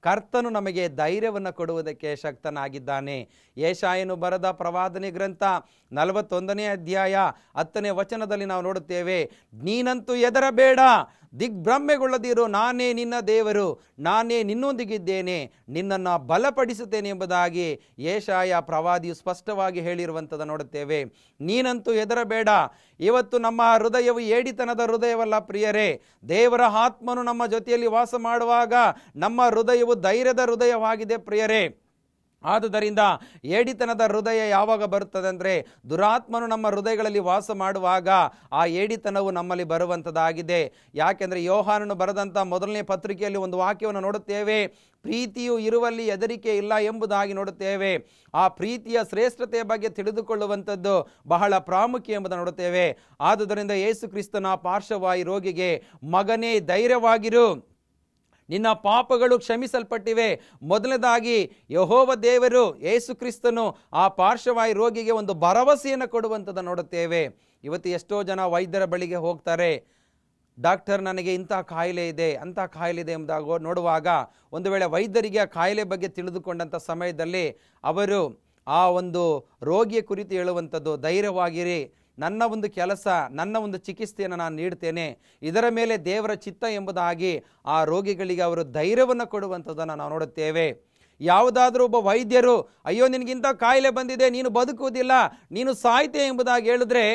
ಕರ್ತನು ನಮಗೆ ಧೈರ್ಯವನ್ನು ಕೊಡುವುದಕ್ಕೆ ಶಕ್ತನಾಗಿದ್ದಾನೆ. ಯೆಶಾಯನು ಬರೆದ ಪ್ರವಾದನೆ ಗ್ರಂಥ 41ನೇ ಅಧ್ಯಾಯ 10ನೇ ವಚನದಲ್ಲಿ ನಾವು ನೋಡುತ್ತೇವೆ, ನೀನಂತೂ ಹೆದರಬೇಡ, ದಿಗ್ಭ್ರಮೆಗೊಳ್ಳದಿರು, ನಾನೇ ನಿನ್ನ ದೇವರು, ನಾನೇ ನಿನ್ನೊಂದಿಗಿದ್ದೇನೆ, ನಿನ್ನನ್ನು ಬಲಪಡಿಸುತ್ತೇನೆ ಎಂಬುದಾಗಿ ಯೆಶಾಯ ಪ್ರವಾದಿಯು ಸ್ಪಷ್ಟವಾಗಿ ಹೇಳಿರುವಂಥದ್ದು ನೋಡುತ್ತೇವೆ. ನೀನಂತೂ ಹೆದರಬೇಡ. ಇವತ್ತು ನಮ್ಮ ಹೃದಯವು ಏಡಿತನದ ಹೃದಯವಲ್ಲ ಪ್ರಿಯರೇ. ದೇವರ ಆತ್ಮನು ನಮ್ಮ ಜೊತೆಯಲ್ಲಿ ವಾಸ ಮಾಡುವಾಗ ನಮ್ಮ ಹೃದಯವು ಧೈರ್ಯದ ಹೃದಯವಾಗಿದೆ ಪ್ರಿಯರೇ. ಆದುದರಿಂದ ಏಡಿತನದ ಹೃದಯ ಯಾವಾಗ ಬರುತ್ತದೆ ಅಂದರೆ ದುರಾತ್ಮನು ನಮ್ಮ ಹೃದಯಗಳಲ್ಲಿ ವಾಸ ಮಾಡುವಾಗ ಆ ಏಡಿತನವು ನಮ್ಮಲ್ಲಿ ಬರುವಂಥದ್ದಾಗಿದೆ. ಯಾಕೆಂದರೆ ಯೋಹಾನನು ಬರೆದಂಥ ಮೊದಲನೇ ಪತ್ರಿಕೆಯಲ್ಲಿ ಒಂದು ವಾಕ್ಯವನ್ನು ನೋಡುತ್ತೇವೆ, ಪ್ರೀತಿಯು ಇರುವಲ್ಲಿ ಹೆದರಿಕೆ ಇಲ್ಲ ಎಂಬುದಾಗಿ ನೋಡುತ್ತೇವೆ. ಆ ಪ್ರೀತಿಯ ಶ್ರೇಷ್ಠತೆಯ ಬಗ್ಗೆ ತಿಳಿದುಕೊಳ್ಳುವಂಥದ್ದು ಬಹಳ ಪ್ರಾಮುಖ್ಯ ಎಂಬುದನ್ನು ನೋಡುತ್ತೇವೆ. ಆದುದರಿಂದ ಯೇಸು ಕ್ರಿಸ್ತನ ಪಾರ್ಶ್ವವಾಯು ರೋಗಿಗೆ ಮಗನೇ ಧೈರ್ಯವಾಗಿರು, ನಿನ್ನ ಪಾಪಗಳು ಕ್ಷಮಿಸಲ್ಪಟ್ಟಿವೆ. ಮೊದಲನೇದಾಗಿ ಯೆಹೋವ ದೇವರು ಯೇಸು ಕ್ರಿಸ್ತನು ಆ ಪಾರ್ಶ್ವವಾಯು ರೋಗಿಗೆ ಒಂದು ಭರವಸೆಯನ್ನು ಕೊಡುವಂಥದ್ದನ್ನು ನೋಡುತ್ತೇವೆ. ಇವತ್ತು ಎಷ್ಟೋ ಜನ ವೈದ್ಯರ ಬಳಿಗೆ ಹೋಗ್ತಾರೆ, ಡಾಕ್ಟರ್ ನನಗೆ ಇಂಥ ಕಾಯಿಲೆ ಇದೆ, ಅಂಥ ಕಾಯಿಲೆ ಇದೆ ಎಂಬುದಾಗ ನೋಡುವಾಗ ಒಂದು ವೇಳೆ ವೈದ್ಯರಿಗೆ ಆ ಕಾಯಿಲೆ ಬಗ್ಗೆ ತಿಳಿದುಕೊಂಡಂಥ ಸಮಯದಲ್ಲಿ ಅವರು ಆ ಒಂದು ರೋಗಿಯ ಕುರಿತು ಹೇಳುವಂಥದ್ದು, ಧೈರ್ಯವಾಗಿರಿ, ನನ್ನ ಒಂದು ಕೆಲಸ, ನನ್ನ ಒಂದು ಚಿಕಿತ್ಸೆಯನ್ನು ನಾನು ನೀಡ್ತೇನೆ, ಇದರ ಮೇಲೆ ದೇವರ ಚಿತ್ತ ಎಂಬುದಾಗಿ ಆ ರೋಗಿಗಳಿಗೆ ಅವರು ಧೈರ್ಯವನ್ನು ಕೊಡುವಂಥದ್ದನ್ನು ನಾವು ನೋಡುತ್ತೇವೆ. ಯಾವುದಾದ್ರೂ ಒಬ್ಬ ವೈದ್ಯರು ಅಯ್ಯೋ ನಿನಗಿಂತ ಕಾಯಿಲೆ ಬಂದಿದೆ, ನೀನು ಬದುಕುವುದಿಲ್ಲ, ನೀನು ಸಾಯ್ತೆ ಎಂಬುದಾಗಿ ಹೇಳಿದ್ರೆ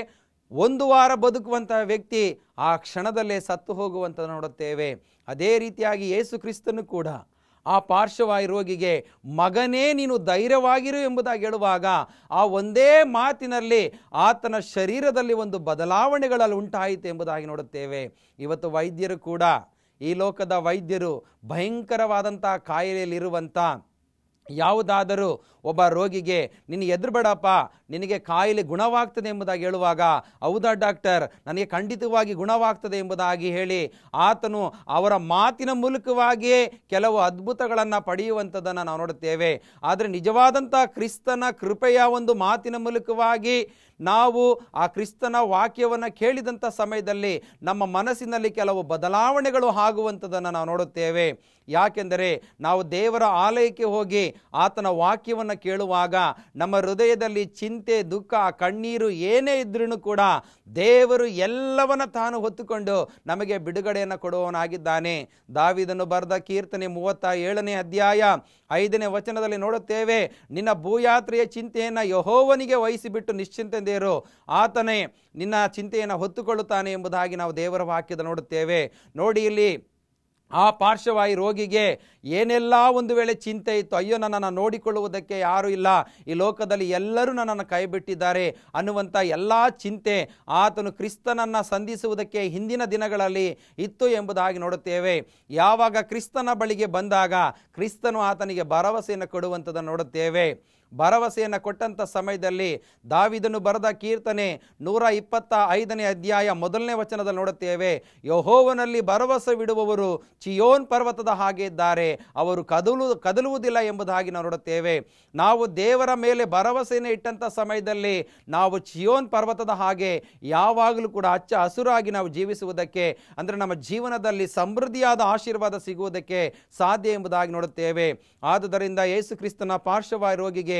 1 ವಾರ ಬದುಕುವಂತಹ ವ್ಯಕ್ತಿ ಆ ಕ್ಷಣದಲ್ಲೇ ಸತ್ತು ಹೋಗುವಂಥದ್ದು ನೋಡುತ್ತೇವೆ. ಅದೇ ರೀತಿಯಾಗಿ ಯೇಸು ಕ್ರಿಸ್ತನು ಕೂಡ ಆ ಪಾರ್ಶ್ವವಾಯು ರೋಗಿಗೆ ಮಗನೇ ನೀನು ಧೈರ್ಯವಾಗಿರು ಎಂಬುದಾಗಿ ಹೇಳುವಾಗ ಆ ಒಂದೇ ಮಾತಿನಲ್ಲಿ ಆತನ ಶರೀರದಲ್ಲಿ ಒಂದು ಬದಲಾವಣೆಗಳಲ್ಲಿ ಉಂಟಾಯಿತು ಎಂಬುದಾಗಿ ನೋಡುತ್ತೇವೆ. ಇವತ್ತು ವೈದ್ಯರು ಕೂಡ, ಈ ಲೋಕದ ವೈದ್ಯರು ಭಯಂಕರವಾದಂಥ ಕಾಯಿಲೆಯಲ್ಲಿರುವಂಥ ಯಾವುದಾದರೂ ಒಬ್ಬ ರೋಗಿಗೆ ನೀನು ಹೆದರಬೇಡಪ್ಪ, ನಿನಗೆ ಕಾಯಿಲೆ ಗುಣವಾಗ್ತದೆ ಎಂಬುದಾಗಿ ಹೇಳುವಾಗ, ಹೌದಾ ಡಾಕ್ಟರ್, ನನಗೆ ಖಂಡಿತವಾಗಿ ಗುಣವಾಗ್ತದೆ ಎಂಬುದಾಗಿ ಹೇಳಿ ಆತನು ಅವರ ಮಾತಿನ ಮೂಲಕವಾಗಿಯೇ ಕೆಲವು ಅದ್ಭುತಗಳನ್ನು ಪಡೆಯುವಂಥದ್ದನ್ನು ನಾವು ನೋಡುತ್ತೇವೆ. ಆದರೆ ನಿಜವಾದಂಥ ಕ್ರಿಸ್ತನ ಕೃಪೆಯ ಒಂದು ಮಾತಿನ ಮೂಲಕವಾಗಿ ನಾವು ಆ ಕ್ರಿಸ್ತನ ವಾಕ್ಯವನ್ನು ಕೇಳಿದಂಥ ಸಮಯದಲ್ಲಿ ನಮ್ಮ ಮನಸ್ಸಿನಲ್ಲಿ ಕೆಲವು ಬದಲಾವಣೆಗಳು ಆಗುವಂಥದ್ದನ್ನು ನಾವು ನೋಡುತ್ತೇವೆ. ಯಾಕೆಂದರೆ ನಾವು ದೇವರ ಆಲಯಕ್ಕೆ ಹೋಗಿ ಆತನ ವಾಕ್ಯವನ್ನು ಕೇಳುವಾಗ ನಮ್ಮ ಹೃದಯದಲ್ಲಿ ಚಿಂತೆ, ದುಃಖ, ಕಣ್ಣೀರು ಏನೇ ಇದ್ರೂ ಕೂಡ ದೇವರು ಎಲ್ಲವನ್ನ ತಾನು ಹೊತ್ತುಕೊಂಡು ನಮಗೆ ಬಿಡುಗಡೆಯನ್ನು ಕೊಡುವವನಾಗಿದ್ದಾನೆ. ದಾವೀದನು ಬರೆದ ಕೀರ್ತನೆ 37ನೇ ಅಧ್ಯಾಯ 5ನೇ ವಚನದಲ್ಲಿ ನೋಡುತ್ತೇವೆ, ನಿನ್ನ ಭೂಯಾತ್ರೆಯ ಚಿಂತೆಯನ್ನು ಯೆಹೋವನಿಗೆ ವಹಿಸಿಬಿಟ್ಟು ನಿಶ್ಚಿಂತೆಂದಿರು, ಆತನೇ ನಿನ್ನ ಚಿಂತೆಯನ್ನು ಹೊತ್ತುಕೊಳ್ಳುತ್ತಾನೆ ಎಂಬುದಾಗಿ ನಾವು ದೇವರ ವಾಕ್ಯದ ನೋಡುತ್ತೇವೆ. ನೋಡಿ, ಇಲ್ಲಿ ಆ ಪಾರ್ಶ್ವವಾಯು ರೋಗಿಗೆ ಏನೆಲ್ಲ ಒಂದು ವೇಳೆ ಚಿಂತೆ ಇತ್ತು, ಅಯ್ಯೋ ನನ್ನನ್ನು ನೋಡಿಕೊಳ್ಳುವುದಕ್ಕೆ ಯಾರೂ ಇಲ್ಲ, ಈ ಲೋಕದಲ್ಲಿ ಎಲ್ಲರೂ ನನ್ನನ್ನು ಕೈ ಬಿಟ್ಟಿದ್ದಾರೆ ಅನ್ನುವಂಥ ಎಲ್ಲ ಚಿಂತೆ ಆತನು ಕ್ರಿಸ್ತನನ್ನು ಸಂಧಿಸುವುದಕ್ಕೆ ಹಿಂದಿನ ದಿನಗಳಲ್ಲಿ ಇತ್ತು ಎಂಬುದಾಗಿ ನೋಡುತ್ತೇವೆ. ಯಾವಾಗ ಕ್ರಿಸ್ತನ ಬಳಿಗೆ ಬಂದಾಗ ಕ್ರಿಸ್ತನು ಆತನಿಗೆ ಭರವಸೆಯನ್ನು ಕೊಡುವಂಥದ್ದನ್ನು ನೋಡುತ್ತೇವೆ. ಭರವಸೆಯನ್ನು ಕೊಟ್ಟಂಥ ಸಮಯದಲ್ಲಿ ದಾವೀದನು ಬರೆದ ಕೀರ್ತನೆ 125ನೇ ಅಧ್ಯಾಯ 1ನೇ ವಚನದಲ್ಲಿ ನೋಡುತ್ತೇವೆ, ಯೆಹೋವನಲ್ಲಿ ಭರವಸವಿಡುವವರು ಚಿಯೋನ್ ಪರ್ವತದ ಹಾಗೆ ಇದ್ದಾರೆ, ಅವರು ಕದಲುವುದಿಲ್ಲ ಎಂಬುದಾಗಿ ನಾವು ನೋಡುತ್ತೇವೆ. ನಾವು ದೇವರ ಮೇಲೆ ಭರವಸೆಯನ್ನು ಇಟ್ಟಂಥ ಸಮಯದಲ್ಲಿ ನಾವು ಚಿಯೋನ್ ಪರ್ವತದ ಹಾಗೆ ಯಾವಾಗಲೂ ಕೂಡ ಹಚ್ಚ ಹಸುರಾಗಿ ನಾವು ಜೀವಿಸುವುದಕ್ಕೆ, ಅಂದರೆ ನಮ್ಮ ಜೀವನದಲ್ಲಿ ಸಮೃದ್ಧಿಯಾದ ಆಶೀರ್ವಾದ ಸಿಗುವುದಕ್ಕೆ ಸಾಧ್ಯ ಎಂಬುದಾಗಿ ನೋಡುತ್ತೇವೆ. ಆದುದರಿಂದ ಯೇಸು ಕ್ರಿಸ್ತನ ಪಾರ್ಶ್ವವಾಯು ರೋಗಿಗೆ,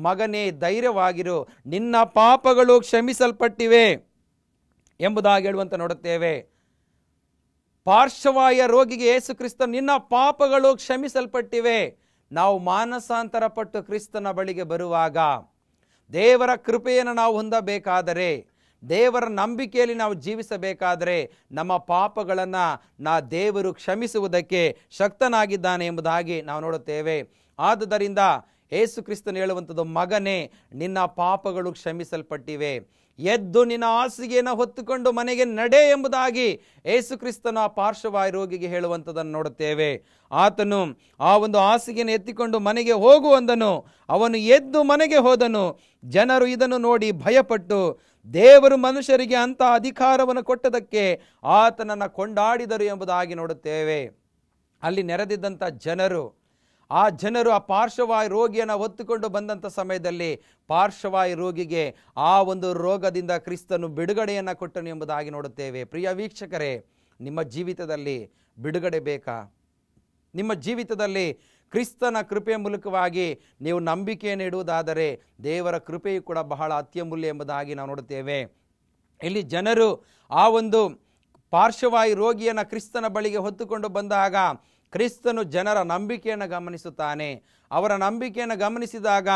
ಮಗನೇ ಧೈರ್ಯವಾಗಿರು, ನಿನ್ನ ಪಾಪಗಳು ಕ್ಷಮಿಸಲ್ಪಟ್ಟಿವೆ ಎಂಬುದಾಗಿ ಹೇಳುವಂತ ನೋಡುತ್ತೇವೆ. ಪಾರ್ಶ್ವವಾಯು ರೋಗಿಗೆ ಯೇಸು ಕ್ರಿಸ್ತ, ನಿನ್ನ ಪಾಪಗಳು ಕ್ಷಮಿಸಲ್ಪಟ್ಟಿವೆ. ನಾವು ಮಾನಸಾಂತರ ಪಟ್ಟು ಕ್ರಿಸ್ತನ ಬಳಿಗೆ ಬರುವಾಗ ದೇವರ ಕೃಪೆಯನ್ನು ನಾವು ಹೊಂದಬೇಕಾದರೆ, ದೇವರ ನಂಬಿಕೆಯಲ್ಲಿ ನಾವು ಜೀವಿಸಬೇಕಾದರೆ ನಮ್ಮ ಪಾಪಗಳನ್ನು ದೇವರು ಕ್ಷಮಿಸುವುದಕ್ಕೆ ಶಕ್ತನಾಗಿದ್ದಾನೆ ಎಂಬುದಾಗಿ ನಾವು ನೋಡುತ್ತೇವೆ. ಆದುದರಿಂದ ಯೇಸು ಕ್ರಿಸ್ತನು ಹೇಳುವಂಥದ್ದು, ಮಗನೇ ನಿನ್ನ ಪಾಪಗಳು ಕ್ಷಮಿಸಲ್ಪಟ್ಟಿವೆ, ಎದ್ದು ನಿನ್ನ ಹಾಸಿಗೆಯನ್ನು ಹೊತ್ತುಕೊಂಡು ಮನೆಗೆ ನಡೆ ಎಂಬುದಾಗಿ ಯೇಸು ಕ್ರಿಸ್ತನು ಆ ಪಾರ್ಶ್ವವಾಯು ರೋಗಿಗೆ ಹೇಳುವಂಥದ್ದನ್ನು ನೋಡುತ್ತೇವೆ. ಆತನು ಆ ಒಂದು ಹಾಸಿಗೆಯನ್ನು ಎತ್ತಿಕೊಂಡು ಮನೆಗೆ ಹೋಗುವಂದನು. ಅವನು ಎದ್ದು ಮನೆಗೆ ಹೋದನು. ಜನರು ಇದನ್ನು ನೋಡಿ ಭಯಪಟ್ಟು ದೇವರು ಮನುಷ್ಯರಿಗೆ ಅಂಥ ಅಧಿಕಾರವನ್ನು ಕೊಟ್ಟದಕ್ಕೆ ಆತನನ್ನು ಕೊಂಡಾಡಿದರು ಎಂಬುದಾಗಿ ನೋಡುತ್ತೇವೆ. ಅಲ್ಲಿ ನೆರೆದಿದ್ದಂಥ ಜನರು ಆ ಪಾರ್ಶ್ವವಾಯು ರೋಗಿಯನ್ನು ಹೊತ್ತುಕೊಂಡು ಬಂದಂಥ ಸಮಯದಲ್ಲಿ ಪಾರ್ಶ್ವವಾಯು ರೋಗಿಗೆ ಆ ಒಂದು ರೋಗದಿಂದ ಕ್ರಿಸ್ತನು ಬಿಡುಗಡೆಯನ್ನು ಕೊಟ್ಟನು ಎಂಬುದಾಗಿ ನೋಡುತ್ತೇವೆ. ಪ್ರಿಯ ವೀಕ್ಷಕರೇ, ನಿಮ್ಮ ಜೀವಿತದಲ್ಲಿ ಬಿಡುಗಡೆ ಬೇಕಾ? ನಿಮ್ಮ ಜೀವಿತದಲ್ಲಿ ಕ್ರಿಸ್ತನ ಕೃಪೆಯ ಮೂಲಕವಾಗಿ ನೀವು ನಂಬಿಕೆಯನ್ನು ಇಡುವುದಾದರೆ ದೇವರ ಕೃಪೆಯು ಕೂಡ ಬಹಳ ಅತ್ಯಮೂಲ್ಯ ಎಂಬುದಾಗಿ ನಾವು ನೋಡುತ್ತೇವೆ. ಇಲ್ಲಿ ಜನರು ಆ ಒಂದು ಪಾರ್ಶ್ವವಾಯು ರೋಗಿಯನ್ನು ಕ್ರಿಸ್ತನ ಬಳಿಗೆ ಹೊತ್ತುಕೊಂಡು ಬಂದಾಗ ಕ್ರಿಸ್ತನು ಜನರ ನಂಬಿಕೆಯನ್ನು ಗಮನಿಸುತ್ತಾನೆ. ಅವರ ನಂಬಿಕೆಯನ್ನು ಗಮನಿಸಿದಾಗ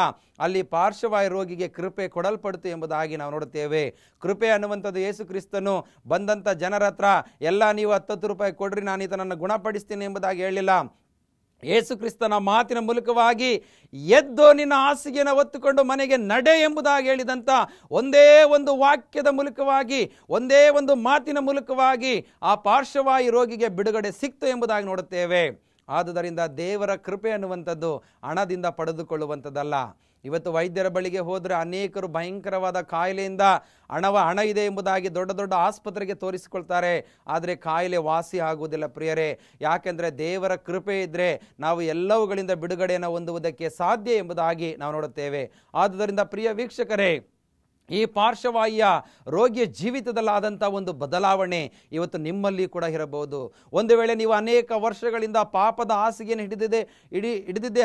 ಅಲ್ಲಿ ಪಾರ್ಶ್ವವಾಯು ರೋಗಿಗೆ ಕೃಪೆ ಕೊಡಲ್ಪಡುತ್ತೆ ಎಂಬುದಾಗಿ ನಾವು ನೋಡುತ್ತೇವೆ. ಕೃಪೆ ಅನ್ನುವಂಥದ್ದು ಯೇಸು ಕ್ರಿಸ್ತನು ಬಂದಂಥ ಜನರ ಹತ್ರ ಎಲ್ಲ ನೀವು 10 ರೂಪಾಯಿ ಕೊಡ್ರಿ, ನಾನು ಈತನನ್ನು ಗುಣಪಡಿಸ್ತೀನಿ ಎಂಬುದಾಗಿ ಹೇಳಿಲ್ಲ. ಯೇಸು ಕ್ರಿಸ್ತನ ಮಾತಿನ ಮೂಲಕವಾಗಿ ಎದ್ದು ನಿನ್ನ ಹಾಸಿಗೆಯನ್ನು ಹೊತ್ತುಕೊಂಡು ಮನೆಗೆ ನಡೆ ಎಂಬುದಾಗಿ ಹೇಳಿದಂಥ ಒಂದೇ ಒಂದು ವಾಕ್ಯದ ಮೂಲಕವಾಗಿ, ಒಂದೇ ಒಂದು ಮಾತಿನ ಮೂಲಕವಾಗಿ ಆ ಪಾರ್ಶ್ವವಾಯು ರೋಗಿಗೆ ಬಿಡುಗಡೆ ಸಿಕ್ತು ಎಂಬುದಾಗಿ ನೋಡುತ್ತೇವೆ. ಆದುದರಿಂದ ದೇವರ ಕೃಪೆ ಅನ್ನುವಂಥದ್ದು ಹಣದಿಂದ ಪಡೆದುಕೊಳ್ಳುವಂಥದ್ದಲ್ಲ. ಇವತ್ತು ವೈದ್ಯರ ಬಳಿಗೆ ಹೋದರೆ ಅನೇಕರು ಭಯಂಕರವಾದ ಕಾಯಿಲೆಯಿಂದ ಹಣ ಇದೆ ಎಂಬುದಾಗಿ ದೊಡ್ಡ ದೊಡ್ಡ ಆಸ್ಪತ್ರೆಗೆ ತೋರಿಸಿಕೊಳ್ತಾರೆ. ಆದರೆ ಕಾಯಿಲೆ ವಾಸಿ ಆಗುವುದಿಲ್ಲ ಪ್ರಿಯರೇ. ಯಾಕೆಂದರೆ ದೇವರ ಕೃಪೆ ಇದ್ದರೆ ನಾವು ಎಲ್ಲವುಗಳಿಂದ ಬಿಡುಗಡೆಯನ್ನು ಹೊಂದುವುದಕ್ಕೆ ಸಾಧ್ಯ ಎಂಬುದಾಗಿ ನಾವು ನೋಡುತ್ತೇವೆ. ಆದುದರಿಂದ ಪ್ರಿಯ ವೀಕ್ಷಕರೇ, ಈ ಪಾರ್ಶ್ವವಾಯು ರೋಗಿಯ ಜೀವಿತದಲ್ಲಾದಂಥ ಒಂದು ಬದಲಾವಣೆ ಇವತ್ತು ನಿಮ್ಮಲ್ಲಿ ಕೂಡ ಇರಬಹುದು. ಒಂದು ವೇಳೆ ನೀವು ಅನೇಕ ವರ್ಷಗಳಿಂದ ಪಾಪದ ಹಾಸಿಗೆಯನ್ನು ಹಿಡಿದಿದ್ದೇ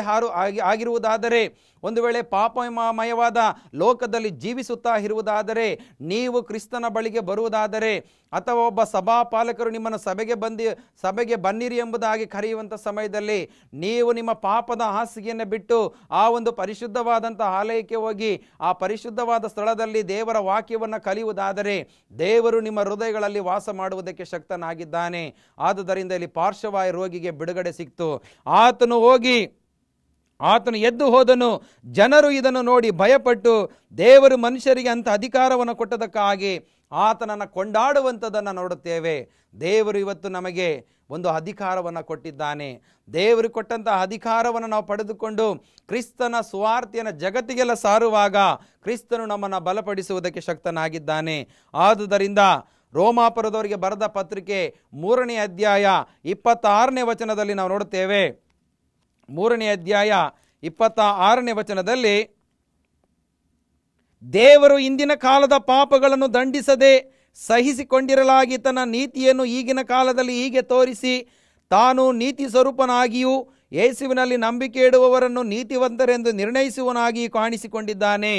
ಆಗಿರುವುದಾದರೆ, ಒಂದು ವೇಳೆ ಪಾಪಮಯವಾದ ಲೋಕದಲ್ಲಿ ಜೀವಿಸುತ್ತಾ ಇರುವುದಾದರೆ, ನೀವು ಕ್ರಿಸ್ತನ ಬಳಿಗೆ ಬರುವುದಾದರೆ, ಅಥವಾ ಒಬ್ಬ ಸಭಾಪಾಲಕರು ನಿಮ್ಮನ್ನು ಸಭೆಗೆ ಬನ್ನಿರಿ ಎಂಬುದಾಗಿ ಕರೆಯುವಂಥ ಸಮಯದಲ್ಲಿ ನೀವು ನಿಮ್ಮ ಪಾಪದ ಹಾಸಿಗೆಯನ್ನು ಬಿಟ್ಟು ಆ ಒಂದು ಪರಿಶುದ್ಧವಾದಂಥ ಆಲಯಕ್ಕೆ ಹೋಗಿ ಆ ಪರಿಶುದ್ಧವಾದ ಸ್ಥಳದಲ್ಲಿ ದೇವರ ವಾಕ್ಯವನ್ನು ಕಲಿಯುವುದಾದರೆ ದೇವರು ನಿಮ್ಮ ಹೃದಯಗಳಲ್ಲಿ ವಾಸ ಮಾಡುವುದಕ್ಕೆ ಶಕ್ತನಾಗಿದ್ದಾನೆ. ಆದುದರಿಂದ ಇಲ್ಲಿ ಪಾರ್ಶ್ವವಾಯು ರೋಗಿಗೆ ಬಿಡುಗಡೆ ಸಿಕ್ತು. ಆತನು ಎದ್ದು ಹೋದನು. ಜನರು ಇದನ್ನು ನೋಡಿ ಭಯಪಟ್ಟು ದೇವರು ಮನುಷ್ಯರಿಗೆ ಅಂಥ ಅಧಿಕಾರವನ್ನು ಕೊಟ್ಟದಕ್ಕಾಗಿ ಆತನನ್ನು ಕೊಂಡಾಡುವಂಥದ್ದನ್ನು ನೋಡುತ್ತೇವೆ. ದೇವರು ಇವತ್ತು ನಮಗೆ ಒಂದು ಅಧಿಕಾರವನ್ನು ಕೊಟ್ಟಿದ್ದಾನೆ. ದೇವರು ಕೊಟ್ಟಂತಹ ಅಧಿಕಾರವನ್ನು ನಾವು ಪಡೆದುಕೊಂಡು ಕ್ರಿಸ್ತನ ಸುವಾರ್ತೆಯನ್ನು ಜಗತ್ತಿಗೆಲ್ಲ ಸಾರುವಾಗ ಕ್ರಿಸ್ತನು ನಮ್ಮನ್ನು ಬಲಪಡಿಸುವುದಕ್ಕೆ ಶಕ್ತನಾಗಿದ್ದಾನೆ. ಆದುದರಿಂದ ರೋಮಾಪುರದವರಿಗೆ ಬರೆದ ಪತ್ರಿಕೆ 3ನೇ ಅಧ್ಯಾಯ 26ನೇ ವಚನದಲ್ಲಿ ನಾವು ನೋಡುತ್ತೇವೆ. 3ನೇ ಅಧ್ಯಾಯ 26ನೇ ವಚನದಲ್ಲಿ, ದೇವರು ಇಂದಿನ ಕಾಲದ ಪಾಪಗಳನ್ನು ದಂಡಿಸದೆ ಸಹಿಸಿಕೊಂಡಿರಲಾಗಿ ತನ್ನ ನೀತಿಯನ್ನು ಈಗಿನ ಕಾಲದಲ್ಲಿ ಹೀಗೆ ತೋರಿಸಿ, ತಾನು ನೀತಿ ಸ್ವರೂಪನಾಗಿಯೂ ಯೇಸುವಿನಲ್ಲಿ ನಂಬಿಕೆ ಇಡುವವರನ್ನು ನೀತಿವಂತರೆಂದು ನಿರ್ಣಯಿಸುವನಾಗಿ ಕಾಣಿಸಿಕೊಂಡಿದ್ದಾನೆ.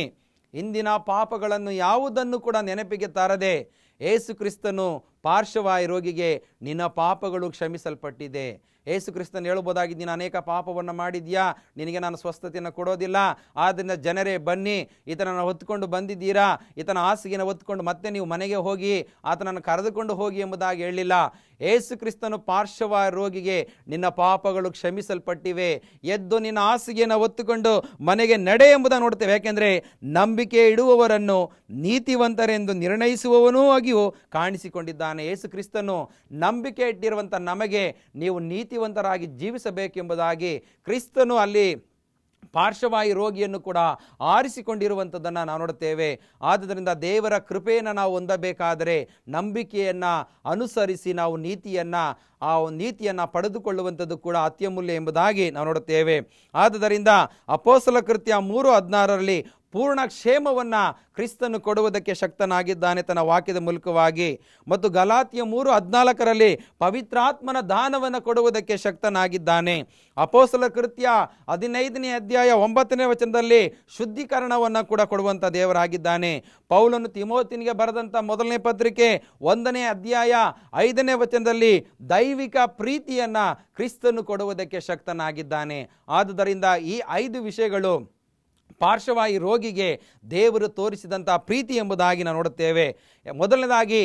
ಇಂದಿನ ಪಾಪಗಳನ್ನು ಯಾವುದನ್ನು ಕೂಡ ನೆನಪಿಗೆ ತರದೆ ಯೇಸು ಕ್ರಿಸ್ತನು ಪಾರ್ಶ್ವವಾಯು ರೋಗಿಗೆ ನಿನ್ನ ಪಾಪಗಳು ಕ್ಷಮಿಸಲ್ಪಟ್ಟಿದೆ. ಯೇಸು ಕ್ರಿಸ್ತನು ಹೇಳ್ಬೋದಾಗಿ, ನೀನು ಅನೇಕ ಪಾಪವನ್ನು ಮಾಡಿದ್ಯಾ, ನಿನಗೆ ನಾನು ಸ್ವಸ್ಥತೆಯನ್ನು ಕೊಡೋದಿಲ್ಲ, ಆದ್ದರಿಂದ ಜನರೇ ಬನ್ನಿ, ಈತನನ್ನು ಹೊತ್ತುಕೊಂಡು ಬಂದಿದ್ದೀರಾ, ಈತನ ಹಾಸಿಗೆಯನ್ನು ಹೊತ್ತುಕೊಂಡು ಮತ್ತೆ ನೀವು ಮನೆಗೆ ಹೋಗಿ ಆತನನ್ನು ಕರೆದುಕೊಂಡು ಹೋಗಿ ಎಂಬುದಾಗಿ ಹೇಳಿಲ್ಲ. ಯೇಸು ಕ್ರಿಸ್ತನು ಪಾರ್ಶ್ವವಾಯು ರೋಗಿಗೆ ನಿನ್ನ ಪಾಪಗಳು ಕ್ಷಮಿಸಲ್ಪಟ್ಟಿವೆ, ಎದ್ದು ನಿನ್ನ ಹಾಸಿಗೆಯನ್ನು ಹೊತ್ತುಕೊಂಡು ಮನೆಗೆ ನಡೆ ಎಂಬುದನ್ನು ನೋಡ್ತೇವೆ. ಯಾಕೆಂದರೆ ನಂಬಿಕೆ ಇಡುವವರನ್ನು ನೀತಿವಂತರೆಂದು ನಿರ್ಣಯಿಸುವವನೂ ಆಗಿಯೂ ಕಾಣಿಸಿಕೊಂಡಿದ್ದಾನೆ. ಯೇಸು ಕ್ರಿಸ್ತನು ನಂಬಿಕೆ ಇಟ್ಟಿರುವಂಥ ನಮಗೆ ನೀವು ನೀತಿವಂತರಾಗಿ ಜೀವಿಸಬೇಕೆಂಬುದಾಗಿ ಕ್ರಿಸ್ತನು ಅಲ್ಲಿ ಪಾರ್ಶ್ವವಾಯು ರೋಗಿಯನ್ನು ಕೂಡ ಆರಿಸಿಕೊಂಡಿರುವಂಥದ್ದನ್ನು ನಾವು ನೋಡುತ್ತೇವೆ. ಆದುದರಿಂದ ದೇವರ ಕೃಪೆಯನ್ನು ನಾವು ಹೊಂದಬೇಕಾದರೆ ನಂಬಿಕೆಯನ್ನು ಅನುಸರಿಸಿ ನಾವು ನೀತಿಯನ್ನು ಪಡೆದುಕೊಳ್ಳುವಂಥದ್ದು ಕೂಡ ಅತ್ಯಮೂಲ್ಯ ಎಂಬುದಾಗಿ ನಾವು ನೋಡುತ್ತೇವೆ. ಆದುದರಿಂದ ಅಪೊಸ್ತಲ ಕೃತ್ಯ 3:16ರಲ್ಲಿ ಪೂರ್ಣ ಕ್ಷೇಮವನ್ನು ಕ್ರಿಸ್ತನು ಕೊಡುವುದಕ್ಕೆ ಶಕ್ತನಾಗಿದ್ದಾನೆ ತನ್ನ ವಾಕ್ಯದ ಮೂಲಕವಾಗಿ. ಮತ್ತು ಗಲಾತ್ಯ 3:14ರಲ್ಲಿ ಪವಿತ್ರಾತ್ಮನ ದಾನವನ್ನು ಕೊಡುವುದಕ್ಕೆ ಶಕ್ತನಾಗಿದ್ದಾನೆ. ಅಪೊಸ್ತಲ ಕೃತ್ಯ 15ನೇ ಅಧ್ಯಾಯ 9ನೇ ವಚನದಲ್ಲಿ ಶುದ್ಧೀಕರಣವನ್ನು ಕೂಡ ಕೊಡುವಂಥ ದೇವರಾಗಿದ್ದಾನೆ. ಪೌಲನು ತಿಮೋತಿನಿಗೆ ಬರೆದಂಥ 1ನೇ ಪತ್ರಿಕೆ 1ನೇ ಅಧ್ಯಾಯ 5ನೇ ವಚನದಲ್ಲಿ ದೈವಿಕ ಪ್ರೀತಿಯನ್ನು ಕ್ರಿಸ್ತನು ಕೊಡುವುದಕ್ಕೆ ಶಕ್ತನಾಗಿದ್ದಾನೆ. ಆದುದರಿಂದ ಈ 5 ವಿಷಯಗಳು ಪಾರ್ಶ್ವವಾಯು ರೋಗಿಗೆ ದೇವರು ತೋರಿಸಿದಂಥ ಪ್ರೀತಿ ಎಂಬುದಾಗಿ ನಾವು ನೋಡುತ್ತೇವೆ. ಮೊದಲನೇದಾಗಿ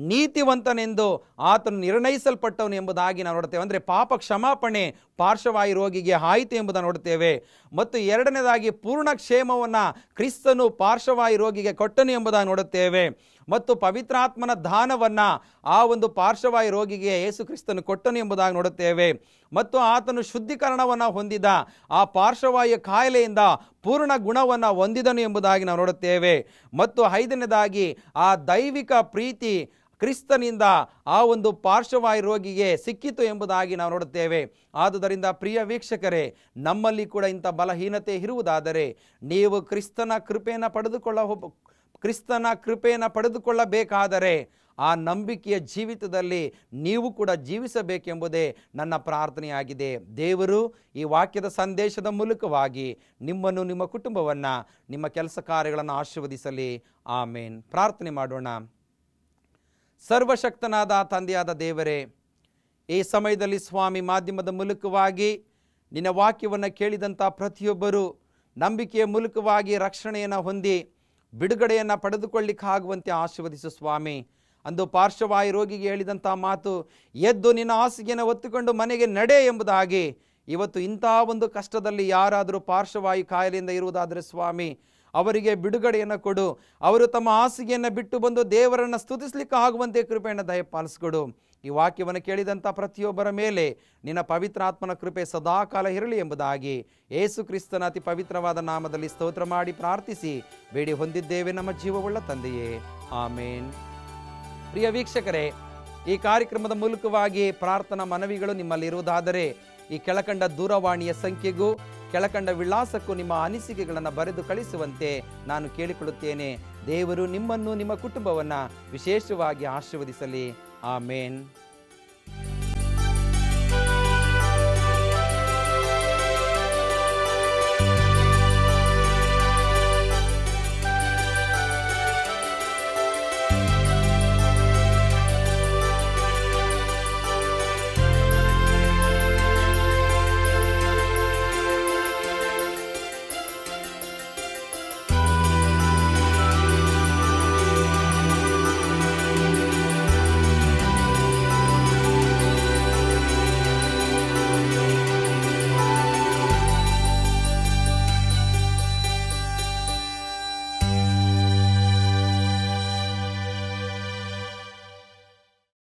ನೀತಿವಂತನೆಂದು ಆತನು ನಿರ್ಣಯಿಸಲ್ಪಟ್ಟವನು ಎಂಬುದಾಗಿ ನಾವು ನೋಡುತ್ತೇವೆ. ಅಂದರೆ ಪಾಪ ಕ್ಷಮಾಪಣೆ ಪಾರ್ಶ್ವವಾಯು ರೋಗಿಗೆ ಆಯಿತು ಎಂಬುದನ್ನು ನೋಡುತ್ತೇವೆ. ಮತ್ತು ಎರಡನೇದಾಗಿ ಪೂರ್ಣ ಕ್ಷೇಮವನ್ನು ಕ್ರಿಸ್ತನು ಪಾರ್ಶ್ವವಾಯು ರೋಗಿಗೆ ಕೊಟ್ಟನು ಎಂಬುದಾಗಿ ನೋಡುತ್ತೇವೆ. ಮತ್ತು ಪವಿತ್ರಾತ್ಮನ ದಾನವನ್ನು ಆ ಒಂದು ಪಾರ್ಶ್ವವಾಯು ರೋಗಿಗೆ ಯೇಸು ಕ್ರಿಸ್ತನು ಕೊಟ್ಟನು ಎಂಬುದಾಗಿ ನೋಡುತ್ತೇವೆ. ಮತ್ತು ಆತನು ಶುದ್ಧೀಕರಣವನ್ನು ಹೊಂದಿದ ಆ ಪಾರ್ಶ್ವವಾಯು ಕಾಯಿಲೆಯಿಂದ ಪೂರ್ಣ ಗುಣವನ್ನು ಹೊಂದಿದನು ಎಂಬುದಾಗಿ ನಾವು ನೋಡುತ್ತೇವೆ. ಮತ್ತು 5ನೇದಾಗಿ ಆ ದೈವಿಕ ಪ್ರೀತಿ ಕ್ರಿಸ್ತನಿಂದ ಆ ಒಂದು ಪಾರ್ಶ್ವವಾಯು ರೋಗಿಗೆ ಸಿಕ್ಕಿತು ಎಂಬುದಾಗಿ ನಾವು ನೋಡುತ್ತೇವೆ. ಆದುದರಿಂದ ಪ್ರಿಯ ವೀಕ್ಷಕರೇ, ನಮ್ಮಲ್ಲಿ ಕೂಡ ಇಂಥ ಬಲಹೀನತೆ ಇರುವುದಾದರೆ ನೀವು ಕ್ರಿಸ್ತನ ಕೃಪೆಯನ್ನು ಪಡೆದುಕೊಳ್ಳಬೇಕಾದರೆ ಆ ನಂಬಿಕೆಯ ಜೀವಿತದಲ್ಲಿ ನೀವು ಕೂಡ ಜೀವಿಸಬೇಕೆಂಬುದೇ ನನ್ನ ಪ್ರಾರ್ಥನೆಯಾಗಿದೆ. ದೇವರು ಈ ವಾಕ್ಯದ ಸಂದೇಶದ ಮೂಲಕವಾಗಿ ನಿಮ್ಮನ್ನು, ನಿಮ್ಮ ಕುಟುಂಬವನ್ನು, ನಿಮ್ಮ ಕೆಲಸ ಕಾರ್ಯಗಳನ್ನು ಆಶೀರ್ವದಿಸಲಿ. ಆಮೇನ್. ಪ್ರಾರ್ಥನೆ ಮಾಡೋಣ. ಸರ್ವಶಕ್ತನಾದ ತಂದೆಯಾದ ದೇವರೇ, ಈ ಸಮಯದಲ್ಲಿ ಸ್ವಾಮಿ ಮಾಧ್ಯಮದ ಮೂಲಕವಾಗಿ ನಿನ್ನ ವಾಕ್ಯವನ್ನು ಕೇಳಿದಂಥ ಪ್ರತಿಯೊಬ್ಬರು ನಂಬಿಕೆಯ ಮೂಲಕವಾಗಿ ರಕ್ಷಣೆಯನ್ನು ಹೊಂದಿ ಬಿಡುಗಡೆಯನ್ನು ಪಡೆದುಕೊಳ್ಳಿಕ್ಕಾಗುವಂತೆ ಆಶೀರ್ವದಿಸು ಸ್ವಾಮಿ. ಅಂದು ಪಾರ್ಶ್ವವಾಯು ರೋಗಿಗೆ ಹೇಳಿದಂಥ ಮಾತು, ಎದ್ದು ನಿನ್ನ ಹಾಸಿಗೆಯನ್ನು ಹೊತ್ತುಕೊಂಡು ಮನೆಗೆ ನಡೆ ಎಂಬುದಾಗಿ, ಇವತ್ತು ಇಂಥ ಒಂದು ಕಷ್ಟದಲ್ಲಿ ಯಾರಾದರೂ ಪಾರ್ಶ್ವವಾಯು ಕಾಯಿಲೆಯಿಂದ ಇರುವುದಾದರೆ ಸ್ವಾಮಿ ಅವರಿಗೆ ಬಿಡುಗಡೆಯನ್ನು ಕೊಡು. ಅವರು ತಮ್ಮ ಹಾಸಿಗೆಯನ್ನು ಬಿಟ್ಟು ಬಂದು ದೇವರನ್ನು ಸ್ತುತಿಸಲಿಕ್ಕೆ ಆಗುವಂತೆ ಕೃಪೆಯನ್ನು ದಯಪಾಲಿಸಿಕೊಡು. ಈ ವಾಕ್ಯವನ್ನು ಕೇಳಿದಂಥ ಪ್ರತಿಯೊಬ್ಬರ ಮೇಲೆ ನಿನ್ನ ಪವಿತ್ರಾತ್ಮನ ಕೃಪೆ ಸದಾಕಾಲ ಇರಲಿ ಎಂಬುದಾಗಿ ಯೇಸು ಕ್ರಿಸ್ತನ ಅತಿ ಪವಿತ್ರವಾದ ನಾಮದಲ್ಲಿ ಸ್ತೋತ್ರ ಮಾಡಿ ಪ್ರಾರ್ಥಿಸಿ ಬೇಡಿ ಹೊಂದಿದ್ದೇವೆ ನಮ್ಮ ಜೀವವುಳ್ಳ ತಂದೆಯೇ. ಆಮೇನ್. ಪ್ರಿಯ ವೀಕ್ಷಕರೇ, ಈ ಕಾರ್ಯಕ್ರಮದ ಮೂಲಕವಾಗಿ ಪ್ರಾರ್ಥನಾ ಮನವಿಗಳು ನಿಮ್ಮಲ್ಲಿರುವುದಾದರೆ ಈ ಕೆಳಕಂಡ ದೂರವಾಣಿಯ ಸಂಖ್ಯೆಗೂ ಕೆಳಕಂಡ ವಿಳಾಸಕ್ಕೂ ನಿಮ್ಮ ಅನಿಸಿಕೆಗಳನ್ನು ಬರೆದು ಕಳಿಸುವಂತೆ ನಾನು ಕೇಳಿಕೊಳ್ಳುತ್ತೇನೆ. ದೇವರು ನಿಮ್ಮನ್ನು, ನಿಮ್ಮ ಕುಟುಂಬವನ್ನು ವಿಶೇಷವಾಗಿ ಆಶೀರ್ವದಿಸಲಿ. ಆಮೇನ್.